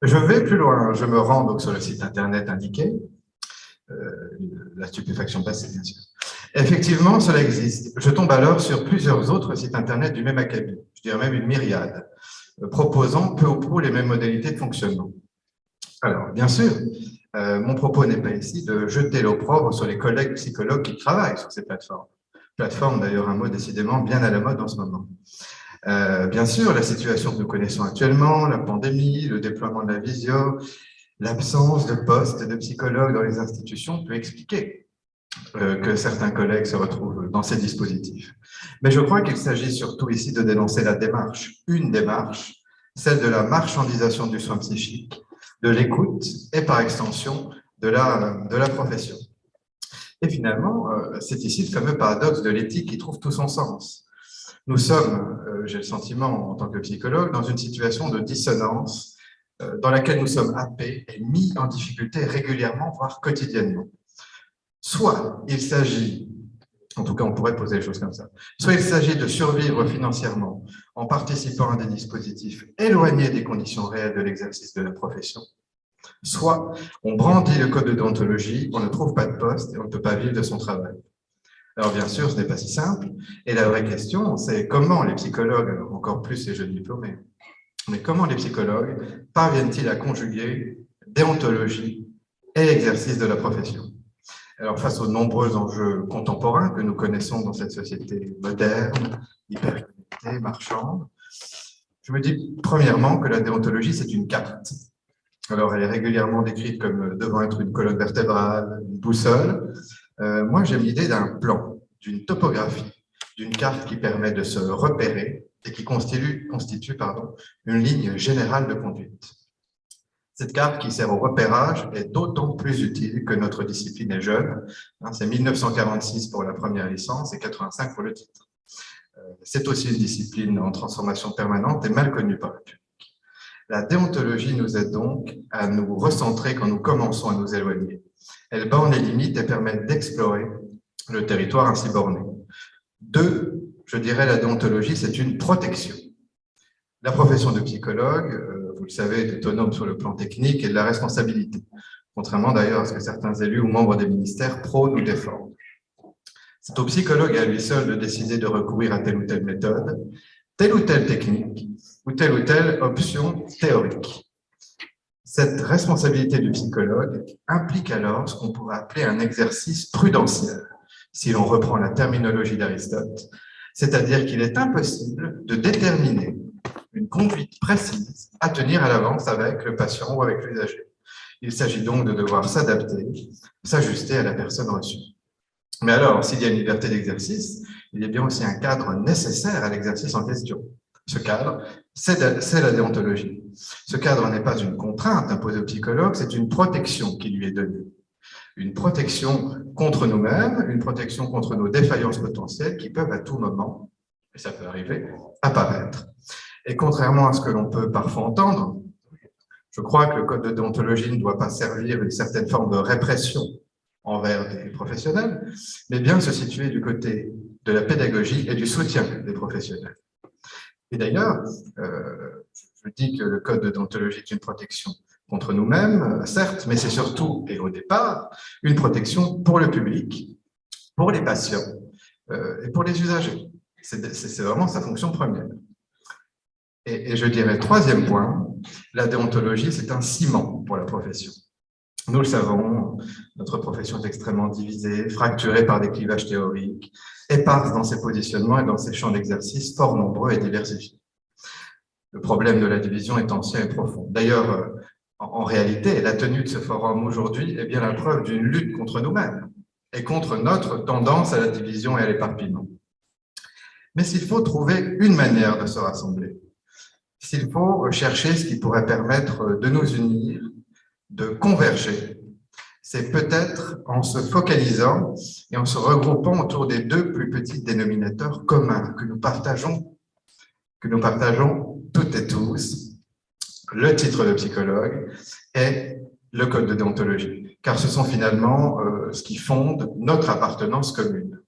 Je vais plus loin. Je me rends donc sur le site internet indiqué. La stupéfaction passée, bien sûr. Effectivement, cela existe. Je tombe alors sur plusieurs autres sites internet du même acabit, je dirais même une myriade, proposant peu ou prou les mêmes modalités de fonctionnement. Alors, bien sûr, mon propos n'est pas ici de jeter l'opprobre sur les collègues psychologues qui travaillent sur ces plateformes. Plateforme, d'ailleurs, un mot décidément bien à la mode en ce moment. Bien sûr, la situation que nous connaissons actuellement, la pandémie, le déploiement de la visio, l'absence de postes de psychologues dans les institutions peut expliquer que certains collègues se retrouvent dans ces dispositifs. Mais je crois qu'il s'agit surtout ici de dénoncer la démarche, une démarche celle de la marchandisation du soin psychique, de l'écoute et par extension de la profession. Et finalement, c'est ici le fameux paradoxe de l'éthique qui trouve tout son sens. Nous sommes, j'ai le sentiment en tant que psychologue, dans une situation de dissonance dans laquelle nous sommes happés et mis en difficulté régulièrement, voire quotidiennement. Soit il s'agit, en tout cas on pourrait poser les choses comme ça, soit il s'agit de survivre financièrement en participant à des dispositifs éloignés des conditions réelles de l'exercice de la profession, soit on brandit le code de déontologie, on ne trouve pas de poste et on ne peut pas vivre de son travail. Alors bien sûr, ce n'est pas si simple, et la vraie question, c'est comment les psychologues, alors encore plus les jeunes diplômés, mais comment les psychologues parviennent-ils à conjuguer déontologie et exercice de la profession? Alors face aux nombreux enjeux contemporains que nous connaissons dans cette société moderne, hyper-connectée, marchande, je me dis premièrement que la déontologie, c'est une carte. Alors, elle est régulièrement décrite comme devant être une colonne vertébrale, une boussole. Moi, j'aime l'idée d'un plan, d'une topographie, d'une carte qui permet de se repérer et qui constitue une ligne générale de conduite. Cette carte qui sert au repérage est d'autant plus utile que notre discipline est jeune. C'est 1946 pour la première licence et 85 pour le titre. C'est aussi une discipline en transformation permanente et mal connue par le public. La déontologie nous aide donc à nous recentrer quand nous commençons à nous éloigner. Elle borne les limites et permet d'explorer le territoire ainsi borné. 2, je dirais, la déontologie, c'est une protection. La profession de psychologue, vous le savez, est autonome sur le plan technique et de la responsabilité, contrairement d'ailleurs à ce que certains élus ou membres des ministères prônent ou défendent. C'est au psychologue à lui seul de décider de recourir à telle ou telle méthode, telle ou telle technique, ou telle option théorique. Cette responsabilité du psychologue implique alors ce qu'on pourrait appeler un exercice prudentiel, si l'on reprend la terminologie d'Aristote, c'est-à-dire qu'il est impossible de déterminer une conduite précise à tenir à l'avance avec le patient ou avec l'usager. Il s'agit donc de devoir s'adapter, s'ajuster à la personne reçue. Mais alors, s'il y a une liberté d'exercice, il y a bien aussi un cadre nécessaire à l'exercice en question. Ce cadre, c'est la déontologie. Ce cadre n'est pas une contrainte imposée au psychologue, c'est une protection qui lui est donnée. Une protection contre nous-mêmes, une protection contre nos défaillances potentielles qui peuvent à tout moment, et ça peut arriver, apparaître. Et contrairement à ce que l'on peut parfois entendre, je crois que le code de déontologie ne doit pas servir une certaine forme de répression envers des professionnels, mais bien se situer du côté de la pédagogie et du soutien des professionnels. Et d'ailleurs, je dis que le code de déontologie est une protection contre nous-mêmes, certes, mais c'est surtout, et au départ, une protection pour le public, pour les patients et pour les usagers. C'est vraiment sa fonction première. Et je dirais, troisième point, la déontologie, c'est un ciment pour la profession. Nous le savons, notre profession est extrêmement divisée, fracturée par des clivages théoriques, éparse dans ses positionnements et dans ses champs d'exercice fort nombreux et diversifiés. Le problème de la division est ancien et profond. D'ailleurs, en réalité, la tenue de ce forum aujourd'hui est bien la preuve d'une lutte contre nous-mêmes et contre notre tendance à la division et à l'éparpillement. Mais s'il faut trouver une manière de se rassembler, s'il faut chercher ce qui pourrait permettre de nous unir, de converger, c'est peut-être en se focalisant et en se regroupant autour des 2 plus petits dénominateurs communs que nous partageons toutes et tous, le titre de psychologue et le code de déontologie, car ce sont finalement ce qui fonde notre appartenance commune.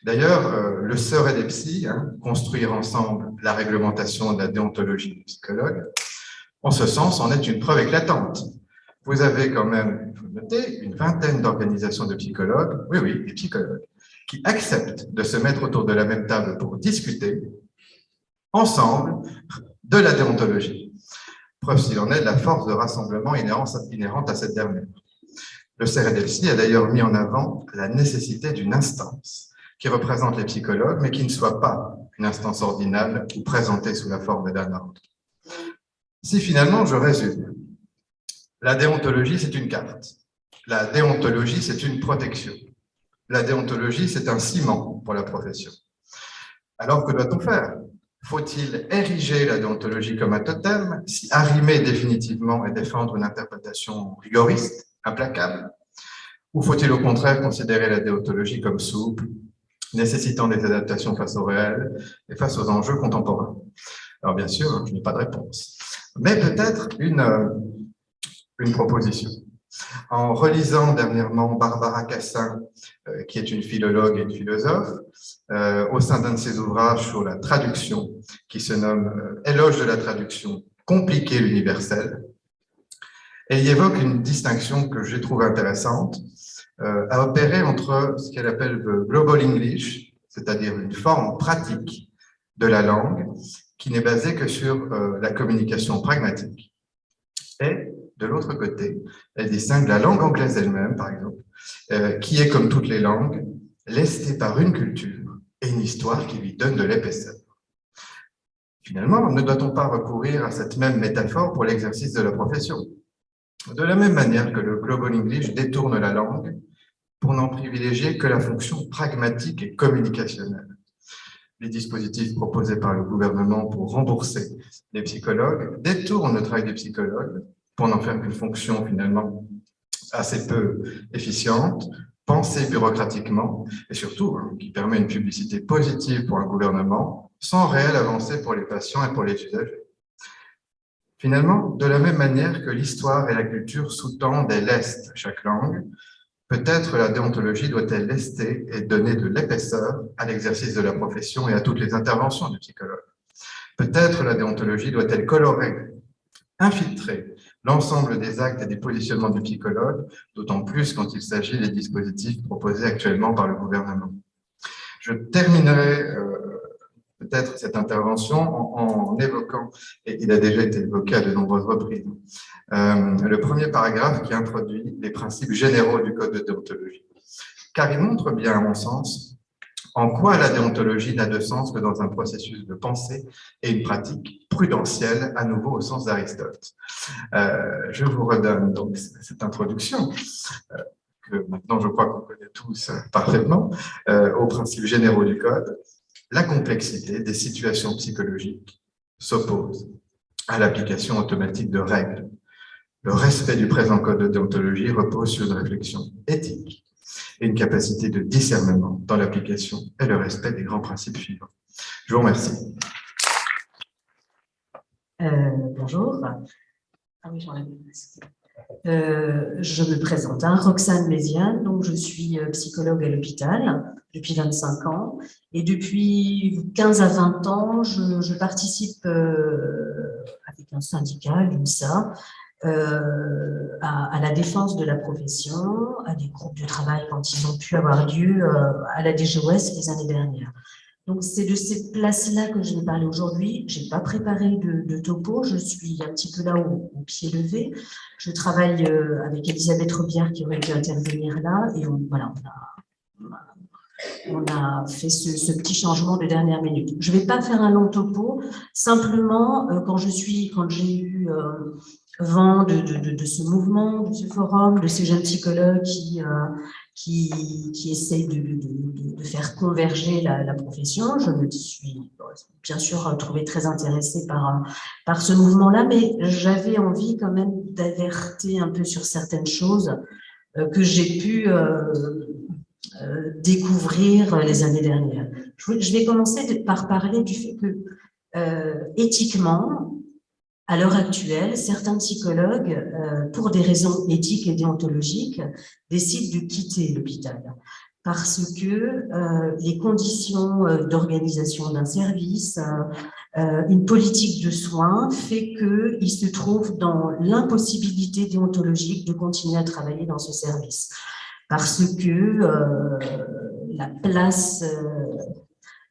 D'ailleurs, le Sœurs et des Psys, construire ensemble la réglementation de la déontologie du psychologue, en ce sens, en est une preuve éclatante. Vous avez quand même, il faut le noter, une vingtaine d'organisations de psychologues, oui, des psychologues, qui acceptent de se mettre autour de la même table pour discuter ensemble de la déontologie. Preuve s'il en est de la force de rassemblement inhérente à cette dernière. Le CEREDEPSI a d'ailleurs mis en avant la nécessité d'une instance qui représente les psychologues, mais qui ne soit pas une instance ordinale ou présentée sous la forme d'un ordre. Si finalement je résume, la déontologie, c'est une carte. La déontologie, c'est une protection. La déontologie, c'est un ciment pour la profession. Alors, que doit-on faire Faut-il ériger la déontologie comme un totem, s'y arrimer définitivement et défendre une interprétation rigoriste, implacable? Ou faut-il au contraire considérer la déontologie comme souple, nécessitant des adaptations face au réel et face aux enjeux contemporains? Alors bien sûr, je n'ai pas de réponse, mais peut-être une proposition. En relisant dernièrement Barbara Cassin, qui est une philologue et une philosophe, au sein d'un de ses ouvrages sur la traduction, qui se nomme « Éloge de la traduction, compliquer l'universel », elle y évoque une distinction que j'ai trouvée intéressante, à opérer entre ce qu'elle appelle le Global English, c'est-à-dire une forme pratique de la langue, qui n'est basée que sur la communication pragmatique, et de l'autre côté, elle distingue la langue anglaise elle-même, par exemple, qui est, comme toutes les langues, lestée par une culture et une histoire qui lui donne de l'épaisseur. Finalement, ne doit-on pas recourir à cette même métaphore pour l'exercice de la profession? De la même manière que le Global English détourne la langue pour n'en privilégier que la fonction pragmatique et communicationnelle. Les dispositifs proposés par le gouvernement pour rembourser les psychologues détournent le travail des psychologues pour n'en faire qu'une fonction finalement assez peu efficiente, pensée bureaucratiquement et surtout qui permet une publicité positive pour un gouvernement sans réelle avancée pour les patients et pour les usagers. Finalement, de la même manière que l'histoire et la culture sous-tendent et lestent chaque langue, peut-être la déontologie doit-elle lester et donner de l'épaisseur à l'exercice de la profession et à toutes les interventions du psychologue. Peut-être la déontologie doit-elle colorer, infiltrer l'ensemble des actes et des positionnements du psychologue, d'autant plus quand il s'agit des dispositifs proposés actuellement par le gouvernement. Je terminerai peut-être cette intervention en évoquant, et il a déjà été évoqué à de nombreuses reprises, le premier paragraphe qui introduit les principes généraux du Code de déontologie. Car il montre bien, à mon sens, en quoi la déontologie n'a de sens que dans un processus de pensée et une pratique prudentielle, à nouveau au sens d'Aristote. Je vous redonne donc cette introduction, que maintenant je crois qu'on connaît tous parfaitement, aux principes généraux du Code. La complexité des situations psychologiques s'oppose à l'application automatique de règles. Le respect du présent code de déontologie repose sur une réflexion éthique et une capacité de discernement dans l'application et le respect des grands principes suivants. Je vous remercie. Bonjour. Ah oui, j'en avais je me présente, Roxane Méziane, donc je suis psychologue à l'hôpital depuis 25 ans et depuis 15 à 20 ans, je participe avec un syndicat, l'UNSA, à la défense de la profession, à des groupes de travail quand ils ont pu avoir lieu à la DGOS les années dernières. Donc, c'est de cette place-là que je vais parler aujourd'hui. Je n'ai pas préparé de topo, je suis un petit peu là au pied levé. Je travaille avec Elisabeth Robillard qui aurait pu intervenir là et on a fait ce petit changement de dernière minute. Je ne vais pas faire un long topo, simplement quand j'ai eu vent de ce mouvement, de ce forum, de ces jeunes psychologues qui essayent de faire converger la profession. Je me suis bien sûr trouvée très intéressée par ce mouvement-là, mais j'avais envie quand même d'alerter un peu sur certaines choses que j'ai pu découvrir les années dernières. Je vais commencer par parler du fait que, éthiquement, à l'heure actuelle, certains psychologues, pour des raisons éthiques et déontologiques, décident de quitter l'hôpital parce que les conditions d'organisation d'un service, une politique de soins fait qu'ils se trouvent dans l'impossibilité déontologique de continuer à travailler dans ce service. Parce que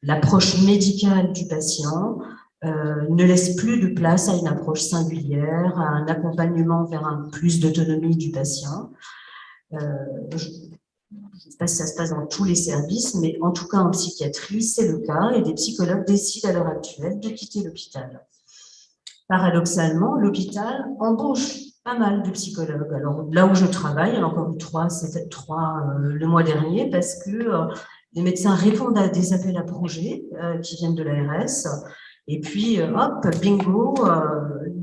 l'approche médicale du patient ne laisse plus de place à une approche singulière, à un accompagnement vers un plus d'autonomie du patient. Je ne sais pas si ça se passe dans tous les services, mais en tout cas en psychiatrie, c'est le cas, et des psychologues décident à l'heure actuelle de quitter l'hôpital. Paradoxalement, l'hôpital embauche pas mal de psychologues. Alors là où je travaille, il y en a encore eu trois le mois dernier, parce que les médecins répondent à des appels à projets qui viennent de l'ARS, Et puis, hop, bingo,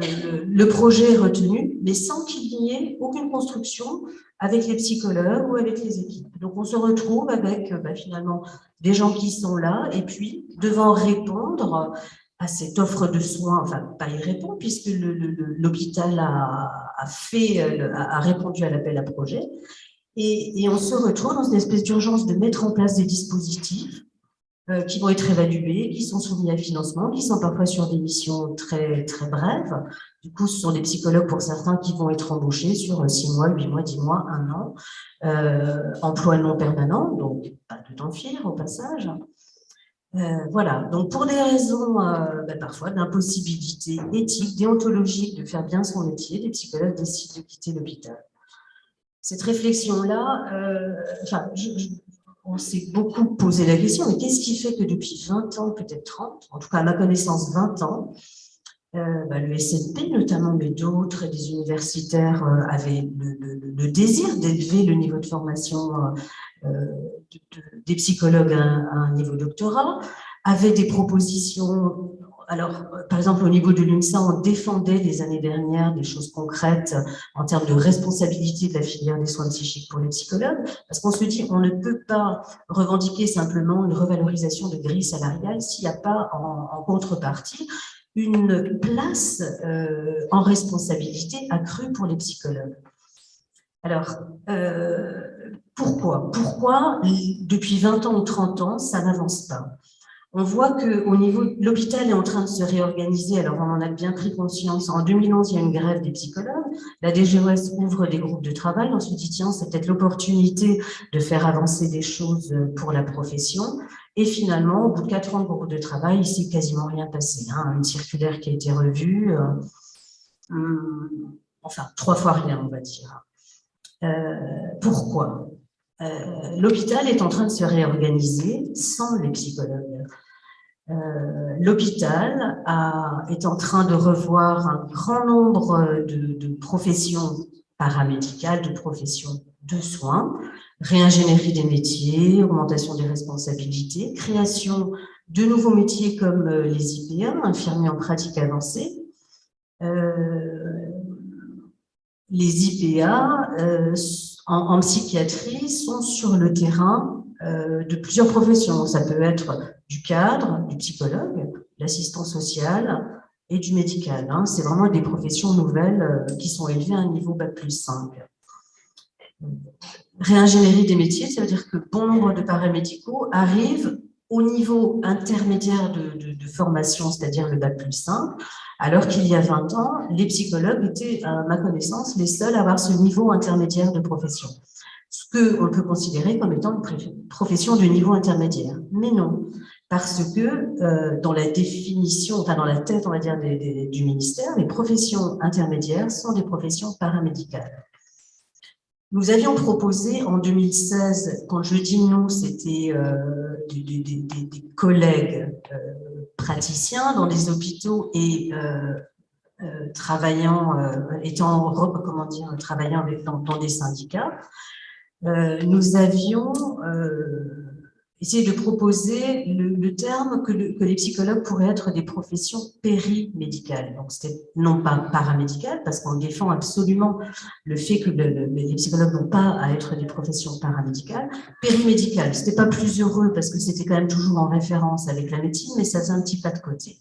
le projet est retenu, mais sans qu'il y ait aucune construction avec les psychologues ou avec les équipes. Donc, on se retrouve avec finalement des gens qui sont là et puis devant répondre à cette offre de soins, enfin, pas y répondre puisque l'hôpital a répondu à l'appel à projet. Et on se retrouve dans une espèce d'urgence de mettre en place des dispositifs qui vont être évalués, qui sont soumis à financement, qui sont parfois sur des missions très, très brèves. Du coup, ce sont des psychologues pour certains qui vont être embauchés sur 6 mois, 8 mois, 10 mois, 1 an, emploi non permanent, donc pas de temps fier au passage. Voilà, donc pour des raisons parfois d'impossibilité éthique, déontologique de faire bien son métier, les psychologues décident de quitter l'hôpital. Cette réflexion-là, on s'est beaucoup posé la question, mais qu'est-ce qui fait que depuis 20 ans, peut-être 30, en tout cas à ma connaissance 20 ans, le SNP notamment, mais d'autres, des universitaires avaient le désir d'élever le niveau de formation des psychologues à un niveau doctorat, avaient des propositions. Alors, par exemple, au niveau de l'UNSA, on défendait les années dernières des choses concrètes en termes de responsabilité de la filière des soins psychiques pour les psychologues, parce qu'on se dit on ne peut pas revendiquer simplement une revalorisation de grille salariale s'il n'y a pas en contrepartie une place en responsabilité accrue pour les psychologues. Alors, pourquoi depuis 20 ans ou 30 ans, ça n'avance pas? On voit qu'au niveau de l'hôpital est en train de se réorganiser. Alors, on en a bien pris conscience. En 2011, il y a une grève des psychologues. La DGOS ouvre des groupes de travail. On se dit, tiens, c'est peut-être l'opportunité de faire avancer des choses pour la profession. Et finalement, au bout de 4 ans de groupe de travail, il ne s'est quasiment rien passé. Une circulaire qui a été revue. 3 fois rien, on va dire. Pourquoi ? L'hôpital est en train de se réorganiser sans les psychologues. L'hôpital est en train de revoir un grand nombre de professions paramédicales, de professions de soins, réingénierie des métiers, augmentation des responsabilités, création de nouveaux métiers comme les IPA, infirmiers en pratique avancée. Les IPA en psychiatrie sont sur le terrain de plusieurs professions. Ça peut être du cadre, du psychologue, l'assistant social et du médical. C'est vraiment des professions nouvelles qui sont élevées à un niveau Bac+5. Réingénierie des métiers, ça veut dire que bon nombre de paramédicaux arrivent au niveau intermédiaire de formation, c'est-à-dire le Bac+5, alors qu'il y a 20 ans, les psychologues étaient, à ma connaissance, les seuls à avoir ce niveau intermédiaire de profession. Ce qu'on peut considérer comme étant une profession de niveau intermédiaire. Mais non, parce que dans la définition, dans la tête, on va dire, du ministère, les professions intermédiaires sont des professions paramédicales. Nous avions proposé en 2016, quand je dis nous, c'était des collègues praticiens dans des hôpitaux et travaillant dans des syndicats. Nous avions essayé de proposer le terme que les psychologues pourraient être des professions périmédicales. Donc, c'était non pas paramédicales, parce qu'on défend absolument le fait que les psychologues n'ont pas à être des professions paramédicales. Périmédicales, c'était pas plus heureux, parce que c'était quand même toujours en référence avec la médecine, mais ça faisait un petit pas de côté.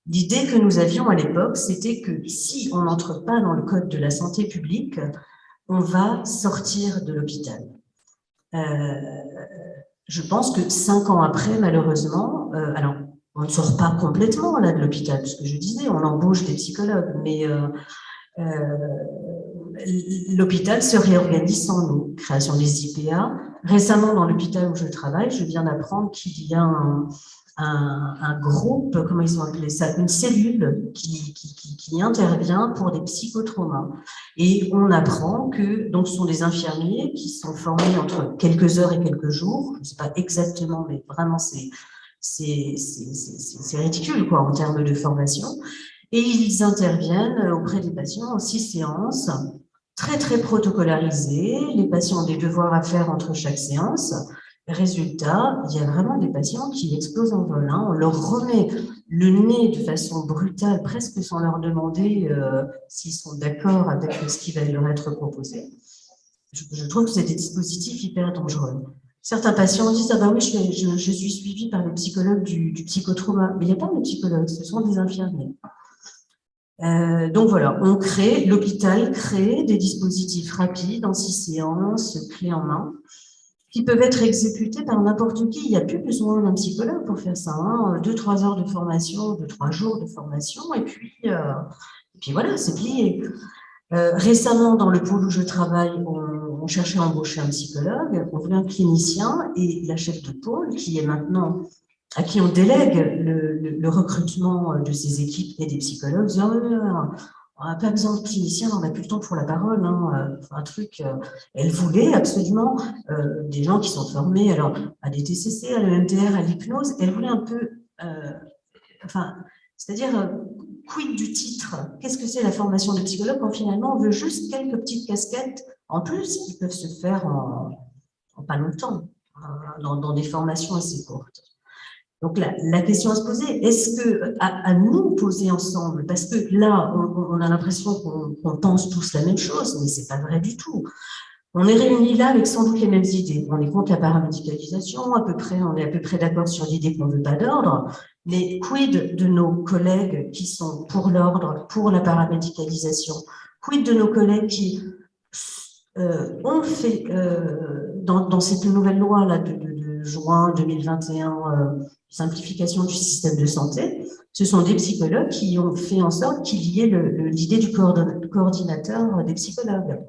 L'idée que nous avions à l'époque, c'était que si on n'entre pas dans le code de la santé publique, on va sortir de l'hôpital. Je pense que 5 ans après, malheureusement, alors on ne sort pas complètement là de l'hôpital, parce que je disais, on embauche des psychologues, mais l'hôpital se réorganise sans nous. Création des IPA. Récemment, dans l'hôpital où je travaille, je viens d'apprendre qu'il y a un groupe, comment ils ont appelé ça, une cellule qui intervient pour des psychotraumas. Et on apprend que donc, ce sont des infirmiers qui sont formés entre quelques heures et quelques jours, je ne sais pas exactement, mais vraiment c'est ridicule quoi, en termes de formation. Et ils interviennent auprès des patients en 6 séances, très très protocolarisées. Les patients ont des devoirs à faire entre chaque séance. Résultat, il y a vraiment des patients qui explosent en vol. On leur remet le nez de façon brutale, presque sans leur demander s'ils sont d'accord avec ce qui va leur être proposé. Je trouve que c'est des dispositifs hyper dangereux. Certains patients disent « Ah ben oui, je suis suivi par les psychologues du psychotrauma ». Mais il n'y a pas de psychologues, ce sont des infirmiers. Donc voilà, l'hôpital crée des dispositifs rapides, en 6 séances, clés en main, qui peuvent être exécutés par n'importe qui. Il n'y a plus besoin d'un psychologue pour faire ça. 2-3 heures de formation, 2-3 jours de formation, et puis voilà, c'est plié. Récemment, dans le pôle où je travaille, on cherchait à embaucher un psychologue, on voulait un clinicien, et la chef de pôle, qui est maintenant, à qui on délègue le recrutement de ces équipes et des psychologues, dit on n'a pas besoin de clinicien, on n'a plus le temps pour la parole. Elle voulait absolument des gens qui sont formés alors, à des TCC, à l'EMDR, à l'hypnose. Elle voulait un peu, c'est-à-dire, quid du titre? Qu'est-ce que c'est la formation de psychologue quand finalement on veut juste quelques petites casquettes en plus qui peuvent se faire en pas longtemps, dans des formations assez courtes. Donc la question à se poser, est-ce que à nous poser ensemble, parce que là, on a l'impression qu'on pense tous la même chose, mais c'est pas vrai du tout. On est réunis là avec sans doute les mêmes idées. On est contre la paramédicalisation, on est à peu près d'accord sur l'idée qu'on ne veut pas d'ordre, mais quid de nos collègues qui sont pour l'ordre, pour la paramédicalisation? Quid de nos collègues qui ont fait, dans cette nouvelle loi là, de juin 2021, simplification du système de santé, ce sont des psychologues qui ont fait en sorte qu'il y ait l'idée du coordinateur des psychologues.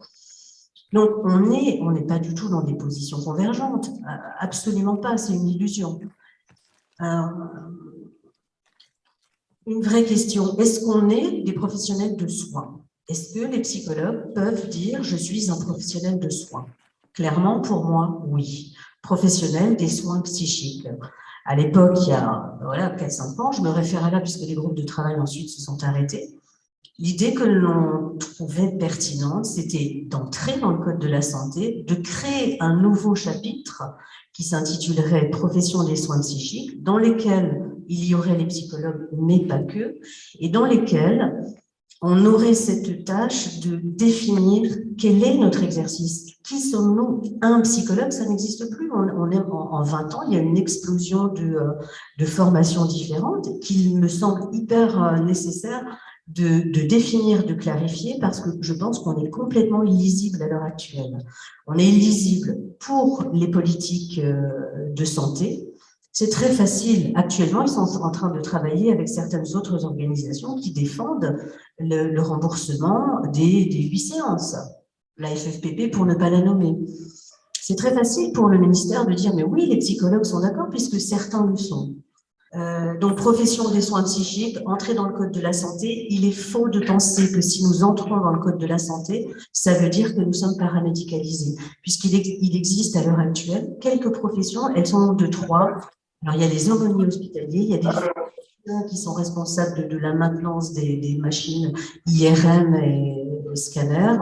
Donc, on n'est pas du tout dans des positions convergentes, absolument pas, c'est une illusion. Une vraie question, est-ce qu'on est des professionnels de soins? Est-ce que les psychologues peuvent dire « je suis un professionnel de soins » Clairement, pour moi, oui. Professionnel des soins psychiques. À l'époque, il y a 4-5 ans, je me réfère à là puisque les groupes de travail ensuite se sont arrêtés. L'idée que l'on trouvait pertinente, c'était d'entrer dans le Code de la santé, de créer un nouveau chapitre qui s'intitulerait « Profession des soins psychiques », dans lesquels il y aurait les psychologues, mais pas que, et dans lesquels on aurait cette tâche de définir quel est notre exercice. Qui sommes-nous? Un psychologue, ça n'existe plus. En 20 ans, il y a une explosion de formations différentes qu'il me semble hyper nécessaire de définir, de clarifier, parce que je pense qu'on est complètement illisible à l'heure actuelle. On est illisible pour les politiques de santé. C'est très facile. Actuellement, ils sont en train de travailler avec certaines autres organisations qui défendent le remboursement des 8 séances. La FFPP, pour ne pas la nommer. C'est très facile pour le ministère de dire « mais oui, les psychologues sont d'accord puisque certains le sont ». Donc, profession des soins psychiques, entrer dans le Code de la santé, il est faux de penser que si nous entrons dans le Code de la santé, ça veut dire que nous sommes paramédicalisés, puisqu'il existe à l'heure actuelle quelques professions, elles sont de 3. Alors, il y a les aumôniers hospitaliers, il y a des physiciens qui sont responsables de la maintenance des machines IRM et scanners.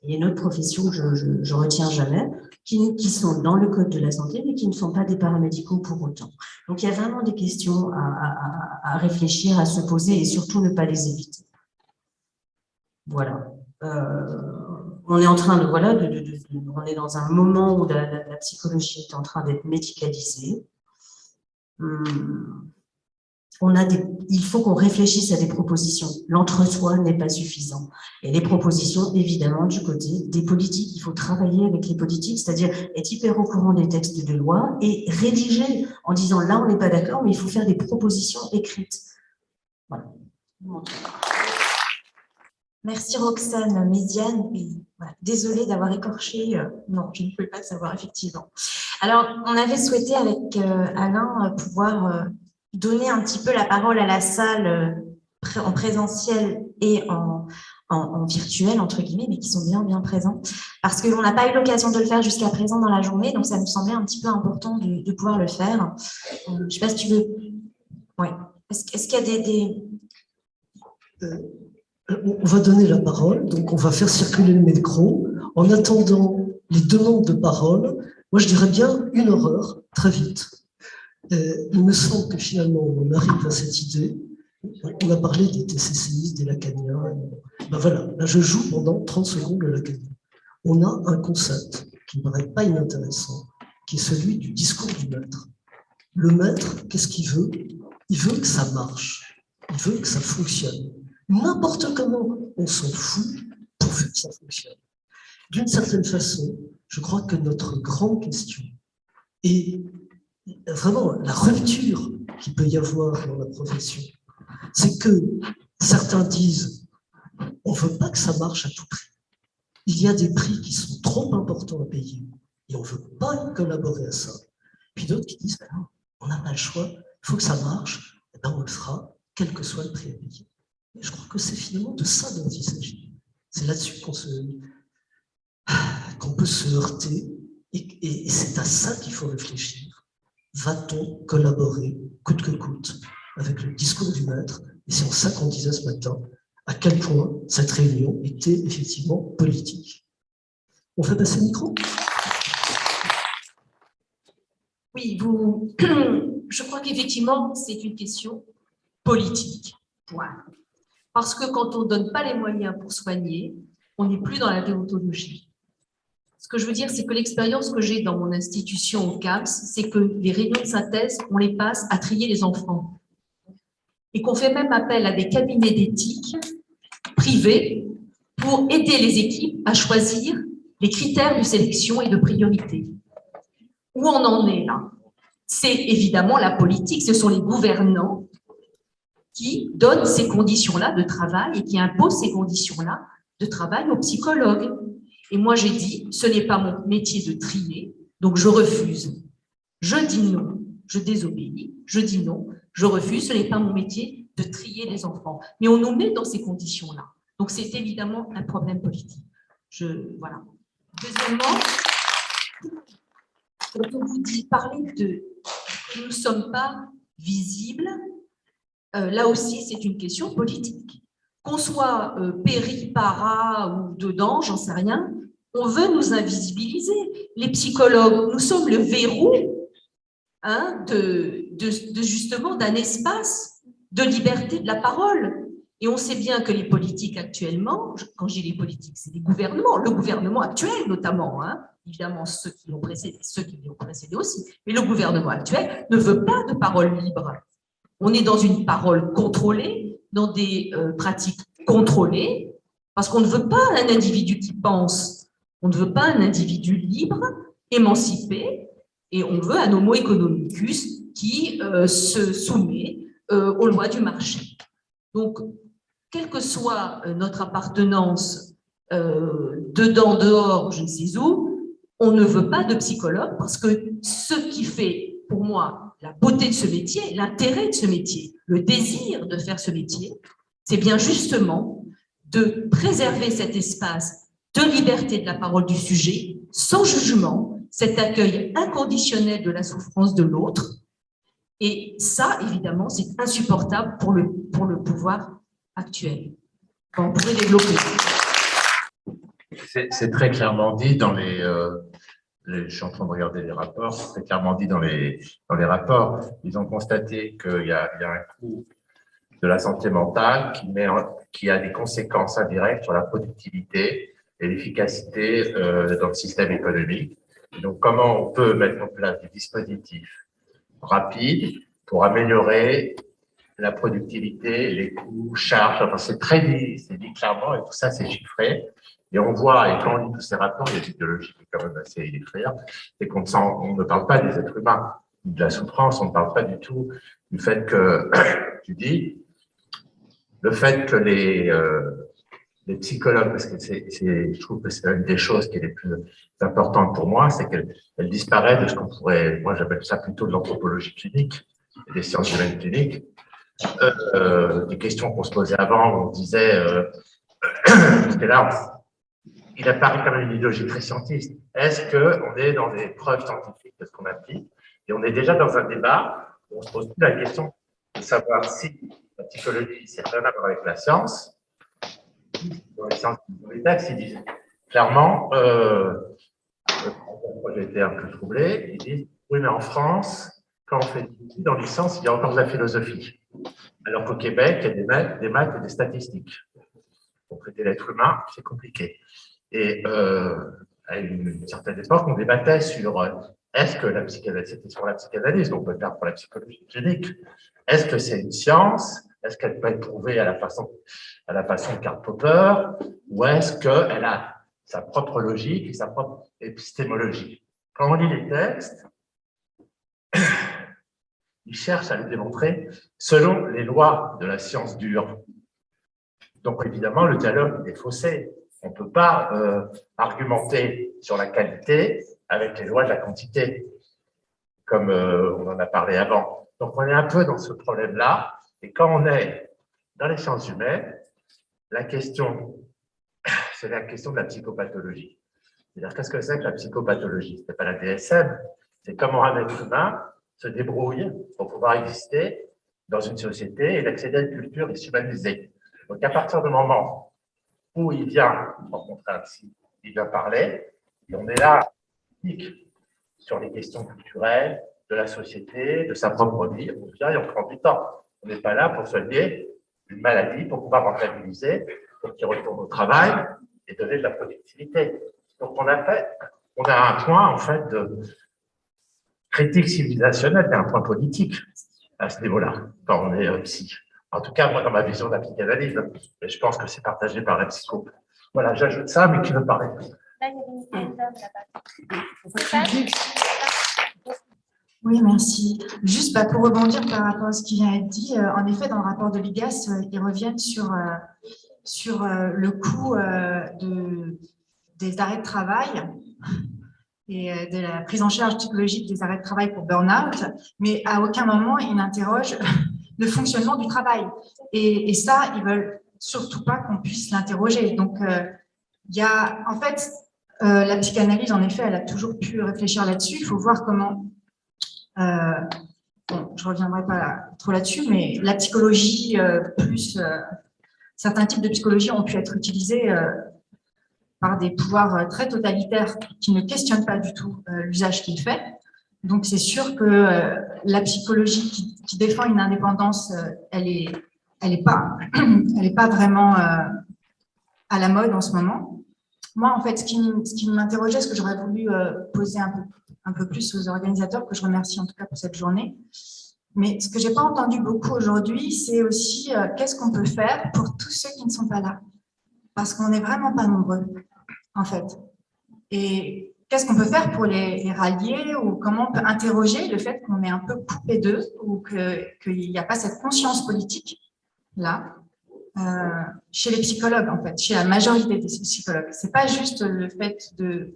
Il y a une autre profession que je ne retiens jamais, qui sont dans le Code de la santé, mais qui ne sont pas des paramédicaux pour autant. Donc, il y a vraiment des questions à réfléchir, à se poser et surtout ne pas les éviter. Voilà. On est en train on est dans un moment où la psychologie est en train d'être médicalisée. Il faut qu'on réfléchisse à des propositions. L'entre-soi n'est pas suffisant. Et les propositions, évidemment, du côté des politiques. Il faut travailler avec les politiques, c'est-à-dire être hyper au courant des textes de loi et rédiger en disant là, on n'est pas d'accord, mais il faut faire des propositions écrites. Voilà. Merci Roxane, Médiane. Voilà. Désolée d'avoir écorché. Non, je ne peux pas le savoir, effectivement. Alors, on avait souhaité avec Alain pouvoir donner un petit peu la parole à la salle en présentiel et en virtuel, entre guillemets, mais qui sont bien présents, parce que l'on n'a pas eu l'occasion de le faire jusqu'à présent dans la journée, donc ça me semblait un petit peu important de pouvoir le faire. Je ne sais pas si tu veux... Ouais. Est-ce qu'il y a On va donner la parole, donc on va faire circuler le micro. En attendant les demandes de parole, Moi, je dirais bien une horreur, très vite. Il me semble que finalement, on arrive à cette idée. On a parlé des TCCistes, des lacaniens. Ben voilà, là, je joue pendant 30 secondes le lacanien. On a un concept qui ne me paraît pas inintéressant, qui est celui du discours du maître. Le maître, qu'est-ce qu'il veut? Il veut que ça marche. Il veut que ça fonctionne. N'importe comment, on s'en fout pourvu que ça fonctionne. D'une certaine façon, je crois que notre grande question est vraiment la rupture qu'il peut y avoir dans la profession. C'est que certains disent on ne veut pas que ça marche à tout prix. Il y a des prix qui sont trop importants à payer et on ne veut pas collaborer à ça. Puis d'autres qui disent ben non, on n'a pas le choix, il faut que ça marche, et ben on le fera, quel que soit le prix à payer. Et je crois que c'est finalement de ça dont il s'agit. C'est là-dessus qu'on peut se heurter et c'est à ça qu'il faut réfléchir. Va-t-on collaborer coûte que coûte avec le discours du maître? Et c'est en ça qu'on disait ce matin à quel point cette réunion était effectivement politique. On fait passer le micro? Oui, je crois qu'effectivement, c'est une question politique. Point. Parce que quand on ne donne pas les moyens pour soigner, on n'est plus dans la déontologie. Ce que je veux dire, c'est que l'expérience que j'ai dans mon institution au CAMS, c'est que les réunions de synthèse, on les passe à trier les enfants. Et qu'on fait même appel à des cabinets d'éthique privés pour aider les équipes à choisir les critères de sélection et de priorité. Où on en est là? C'est évidemment la politique, ce sont les gouvernants qui donnent ces conditions-là de travail et qui imposent ces conditions-là de travail aux psychologues. Et moi, j'ai dit, ce n'est pas mon métier de trier, donc je refuse. Je dis non, je désobéis, je dis non, je refuse, ce n'est pas mon métier de trier les enfants. Mais on nous met dans ces conditions-là. Donc, c'est évidemment un problème politique. Voilà. Deuxièmement, quand on vous dit parler de que nous ne sommes pas visibles, là aussi, c'est une question politique. Qu'on soit péri, para ou dedans, j'en sais rien, on veut nous invisibiliser. Les psychologues, nous sommes le verrou justement d'un espace de liberté de la parole. Et on sait bien que les politiques actuellement, quand je dis les politiques, c'est les gouvernements, le gouvernement actuel notamment, évidemment ceux qui l'ont précédé aussi, mais le gouvernement actuel ne veut pas de parole libre. On est dans une parole contrôlée, dans des pratiques contrôlées, parce qu'on ne veut pas un individu qui pense, on ne veut pas un individu libre, émancipé, et on veut un homo economicus qui se soumet aux lois du marché. Donc, quelle que soit notre appartenance dedans, dehors, je ne sais où, on ne veut pas de psychologue parce que ce qui fait, pour moi, la beauté de ce métier, l'intérêt de ce métier, le désir de faire ce métier, c'est bien justement de préserver cet espace de liberté de la parole du sujet, sans jugement, cet accueil inconditionnel de la souffrance de l'autre. Et ça, évidemment, c'est insupportable pour le pouvoir actuel. On pourrait développer. C'est très clairement dit dans je suis en train de regarder les rapports, c'est très clairement dit dans les rapports. Ils ont constaté qu'il y a un coût de la santé mentale qui a des conséquences indirectes sur la productivité et l'efficacité dans le système économique. Et donc, comment on peut mettre en place des dispositifs rapides pour améliorer la productivité, les coûts, charges, enfin, c'est dit clairement, et tout ça, c'est chiffré. Et on voit, et quand on lit tous ces rapports, il y a une idéologie qui est quand même assez effrayante, c'est qu'on ne parle pas des êtres humains, de la souffrance, on ne parle pas du tout du fait que, tu dis, le fait que les psychologues, parce que je trouve que c'est une des choses qui est les plus importantes pour moi, c'est qu'elle disparaît de ce qu'on pourrait, moi j'appelle ça plutôt de l'anthropologie clinique, et des sciences humaines cliniques. Des questions qu'on se posait avant, on disait, parce que là, il apparaît comme une idéologie très scientiste. Est-ce qu'on est dans des preuves scientifiques de ce qu'on applique? Et on est déjà dans un débat où on se pose plus la question de savoir si la psychologie, c'est rien à voir avec la science. Dans les sciences, dans les textes, ils disent clairement, moi j'ai été un peu troublé, ils disent oui, mais en France, quand on fait des études en licence, il y a encore de la philosophie. Alors qu'au Québec, il y a des maths et des statistiques. Pour traiter l'être humain, c'est compliqué. Et à une certaine époque, on débattait sur est-ce que la psychanalyse, c'était sur la psychanalyse, donc on peut le faire pour la psychologie clinique, est-ce que c'est une science, est-ce qu'elle peut être prouvée à la façon de Karl Popper, ou est-ce qu'elle a sa propre logique et sa propre épistémologie. Quand on lit les textes, ils cherchent à le démontrer selon les lois de la science dure. Donc évidemment, le dialogue est faussé. On ne peut pas argumenter sur la qualité avec les lois de la quantité, comme on en a parlé avant. Donc on est un peu dans ce problème-là. Et quand on est dans les sciences humaines, la question, c'est la question de la psychopathologie. C'est-à-dire, qu'est-ce que c'est que la psychopathologie? Ce n'est pas la DSM, c'est comment un être humain se débrouille pour pouvoir exister dans une société et d'accéder à une culture et s'humaniser. Donc, à partir du moment où il vient rencontrer un psy, il vient parler, et on est là sur les questions culturelles, de la société, de sa propre vie, on vient et on prend du temps. On n'est pas là pour soigner une maladie, pour pouvoir rentabiliser, pour qu'il retourne au travail et donner de la productivité. Donc, on a un point, en fait, de critique civilisationnelle et un point politique à ce niveau-là, quand on est psy. En tout cas, moi, dans ma vision de la psychanalyse, et je pense que c'est partagé par la psycho. Voilà, j'ajoute ça, mais qui veut parler? Là, il y avait une dame là-bas. Oui, merci. Juste pour rebondir par rapport à ce qui vient d'être dit, en effet, dans le rapport de l'IGAS, ils reviennent sur le coût des arrêts de travail et de la prise en charge psychologique des arrêts de travail pour burn-out, mais à aucun moment ils n'interrogent le fonctionnement du travail. Et ça, ils veulent surtout pas qu'on puisse l'interroger. Donc, il y a, en fait, la psychanalyse, en effet, elle a toujours pu réfléchir là-dessus. Il faut voir comment... bon, je ne reviendrai pas trop là-dessus, mais la psychologie plus... certains types de psychologie ont pu être utilisés par des pouvoirs très totalitaires qui ne questionnent pas du tout l'usage qu'il fait. Donc, c'est sûr que la psychologie qui défend une indépendance, elle est pas vraiment à la mode en ce moment. Moi, en fait, ce qui m'interrogeait, ce que j'aurais voulu poser un peu plus aux organisateurs, que je remercie en tout cas pour cette journée, mais ce que j'ai pas entendu beaucoup aujourd'hui, c'est aussi qu'est-ce qu'on peut faire pour tous ceux qui ne sont pas là, parce qu'on n'est vraiment pas nombreux, en fait. Et qu'est-ce qu'on peut faire pour les rallier, ou comment on peut interroger le fait qu'on est un peu coupé d'eux, ou qu'il n'y a pas cette conscience politique là chez les psychologues, en fait, chez la majorité des psychologues. C'est pas juste le fait de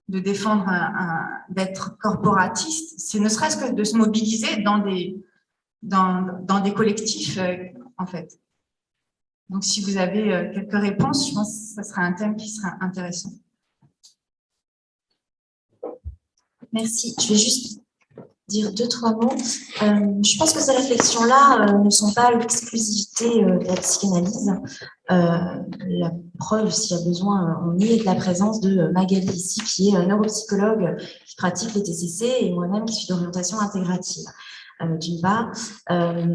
défendre d'être corporatiste, c'est ne serait-ce que de se mobiliser dans des collectifs, en fait. Donc, si vous avez quelques réponses, je pense que ça sera un thème qui sera intéressant. Merci. Je vais juste dire 2-3 mots. Je pense que ces réflexions-là ne sont pas l'exclusivité de la psychanalyse. La preuve, s'il y a besoin, on est de la présence de Magali ici, qui est neuropsychologue qui pratique les TCC, et moi-même qui suis d'orientation intégrative. D'une part,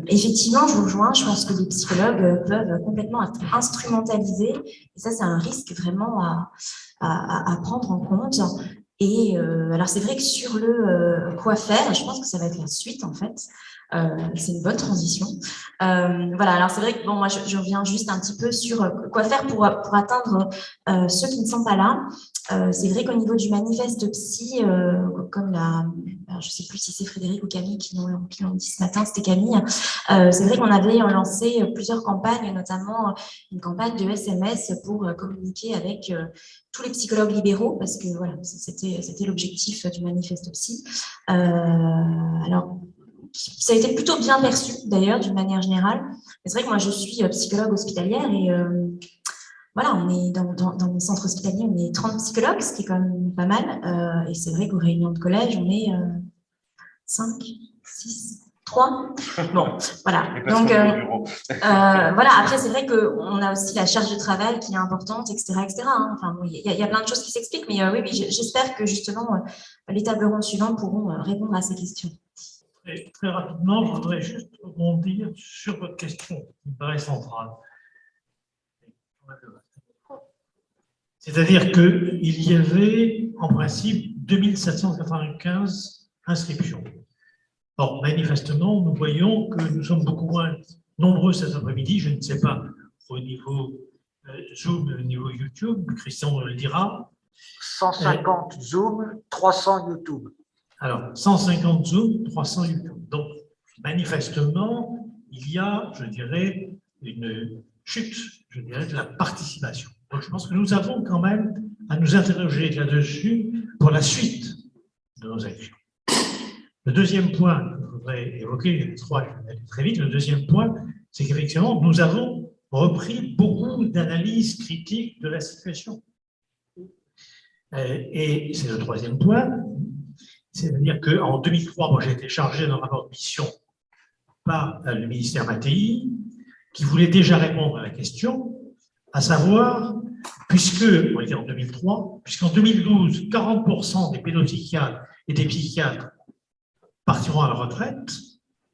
effectivement, je vous rejoins, je pense que les psychologues peuvent complètement être instrumentalisés, et ça, c'est un risque vraiment à prendre en compte. Et alors, c'est vrai que sur le quoi faire, je pense que ça va être la suite, en fait. C'est une bonne transition. Voilà, alors c'est vrai que bon, moi, je reviens juste un petit peu sur quoi faire pour atteindre ceux qui ne sont pas là. C'est vrai qu'au niveau du manifeste psy, comme je ne sais plus si c'est Frédéric ou Camille qui l'ont dit ce matin, c'était Camille, c'est vrai qu'on avait lancé plusieurs campagnes, notamment une campagne de SMS pour communiquer avec tous les psychologues libéraux, parce que voilà, c'était l'objectif du manifeste psy. Alors, ça a été plutôt bien perçu, d'ailleurs, d'une manière générale. C'est vrai que moi, je suis psychologue hospitalière et voilà, on est dans le centre hospitalier, on est 30 psychologues, ce qui est quand même pas mal. Et c'est vrai qu'aux réunions de collège, on est 5, 6, 3. Bon, voilà. Donc, voilà. Après, c'est vrai qu'on a aussi la charge de travail qui est importante, etc., etc. Hein. Enfin, bon, il y a plein de choses qui s'expliquent, mais oui, j'espère que justement les tables rondes suivantes pourront répondre à ces questions. Et très rapidement, je voudrais juste rebondir sur votre question qui me paraît centrale. C'est-à-dire qu'il y avait en principe 2795 inscriptions. Or, manifestement, nous voyons que nous sommes beaucoup moins nombreux cet après-midi. Je ne sais pas au niveau Zoom, au niveau YouTube, Christian le dira. 150 Zoom, 300 YouTube. Alors, 150 Zoom, 300 YouTube. Donc, manifestement, il y a, je dirais, une chute, je dirais, de la participation. Donc, je pense que nous avons quand même à nous interroger là-dessus pour la suite de nos actions. Le deuxième point que je voudrais évoquer, les trois, je vais aller très vite, le deuxième point, c'est qu'effectivement, nous avons repris beaucoup d'analyses critiques de la situation. Et c'est le troisième point, c'est-à-dire qu'en 2003, moi j'ai été chargé d'un rapport de mission par le ministère Mattei, qui voulait déjà répondre à la question, à savoir, on était en 2003, puisqu'en 2012, 40% des pédopsychiatres et des psychiatres partiront à la retraite,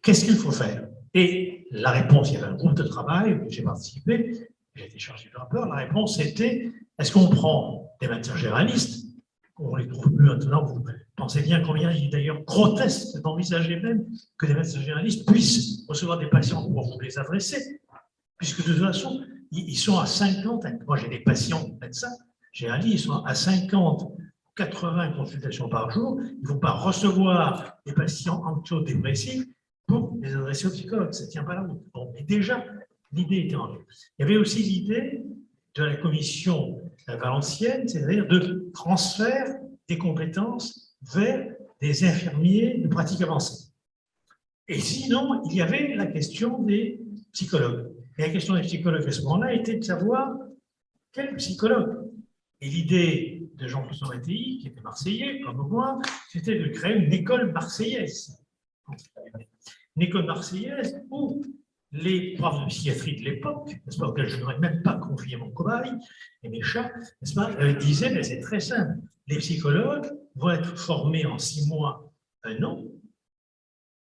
qu'est-ce qu'il faut faire? Et la réponse, il y avait un groupe de travail, j'ai participé, j'ai été chargé du rapport, la réponse était, est-ce qu'on prend des médecins généralistes? On ne les trouve plus maintenant, vous pensez bien combien il est d'ailleurs grotesque d'envisager même que des médecins généralistes puissent recevoir des patients pour vous les adresser, puisque de toute façon, ils sont à 50, moi j'ai des patients médecins généralistes, ils sont à 50, 80 consultations par jour, ils ne vont pas recevoir des patients antidépressifs pour les adresser aux psychologues, ça ne tient pas la route. Bon, mais déjà, l'idée était en jeu. Il y avait aussi l'idée de la commission valencienne, c'est-à-dire de transfert des compétences vers des infirmiers de pratique avancée. Et sinon, il y avait la question des psychologues. Et la question des psychologues à ce moment-là était de savoir quel psychologue. Et l'idée de Jean-François Mattei, qui était marseillais, comme moi, c'était de créer une école marseillaise. Une école marseillaise où les profs de psychiatrie de l'époque, n'est-ce pas, auxquels je n'aurais même pas confié mon cobaye et mes chats, n'est-ce pas, disaient, mais c'est très simple, les psychologues vont être formés en 6 mois, 1 an,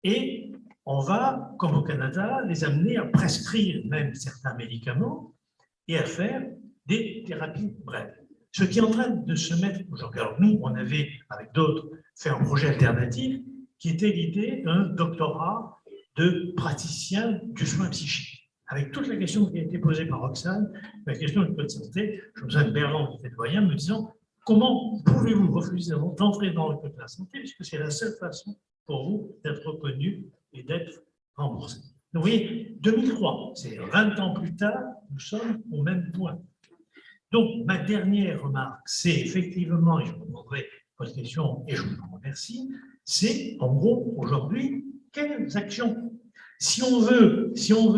et on va, comme au Canada, les amener à prescrire même certains médicaments et à faire des thérapies brèves. Ce qui est en train de se mettre aujourd'hui. Alors nous, on avait, avec d'autres, fait un projet alternatif qui était l'idée d'un doctorat de praticien du soin psychique. Avec toute la question qui a été posée par Roxane, la question du code de santé, Joseph Berland, qui était doyen, me disant comment pouvez-vous refuser d'entrer dans le code de la santé, puisque c'est la seule façon pour vous d'être reconnu et d'être remboursé. Donc, vous voyez, 2003, c'est 20 ans plus tard, nous sommes au même point. Donc, ma dernière remarque, c'est effectivement, et je vous demanderai votre question et je vous en remercie, c'est en gros, aujourd'hui, quelles actions? Si on veut,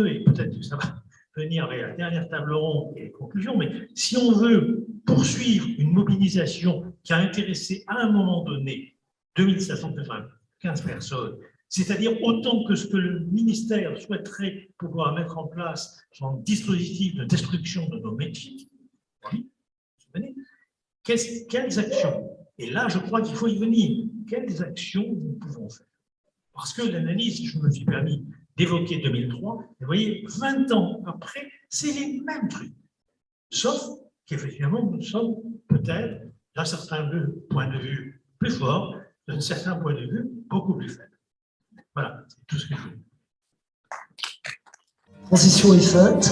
et peut-être que ça va venir avec la dernière table ronde et les conclusions, mais si on veut poursuivre une mobilisation qui a intéressé à un moment donné 2795 personnes, c'est-à-dire autant que ce que le ministère souhaiterait pouvoir mettre en place son dispositif de destruction de nos métiers, quelles actions? Et là, je crois qu'il faut y venir. Quelles actions nous pouvons faire? Parce que l'analyse, je me suis permis d'évoquer 2003, vous voyez, 20 ans après, c'est les mêmes trucs. Sauf qu'effectivement, nous sommes peut-être, d'un certain point de vue, plus forts, d'un certain point de vue, beaucoup plus faibles. Voilà, c'est tout ce que je veux. La transition est faite.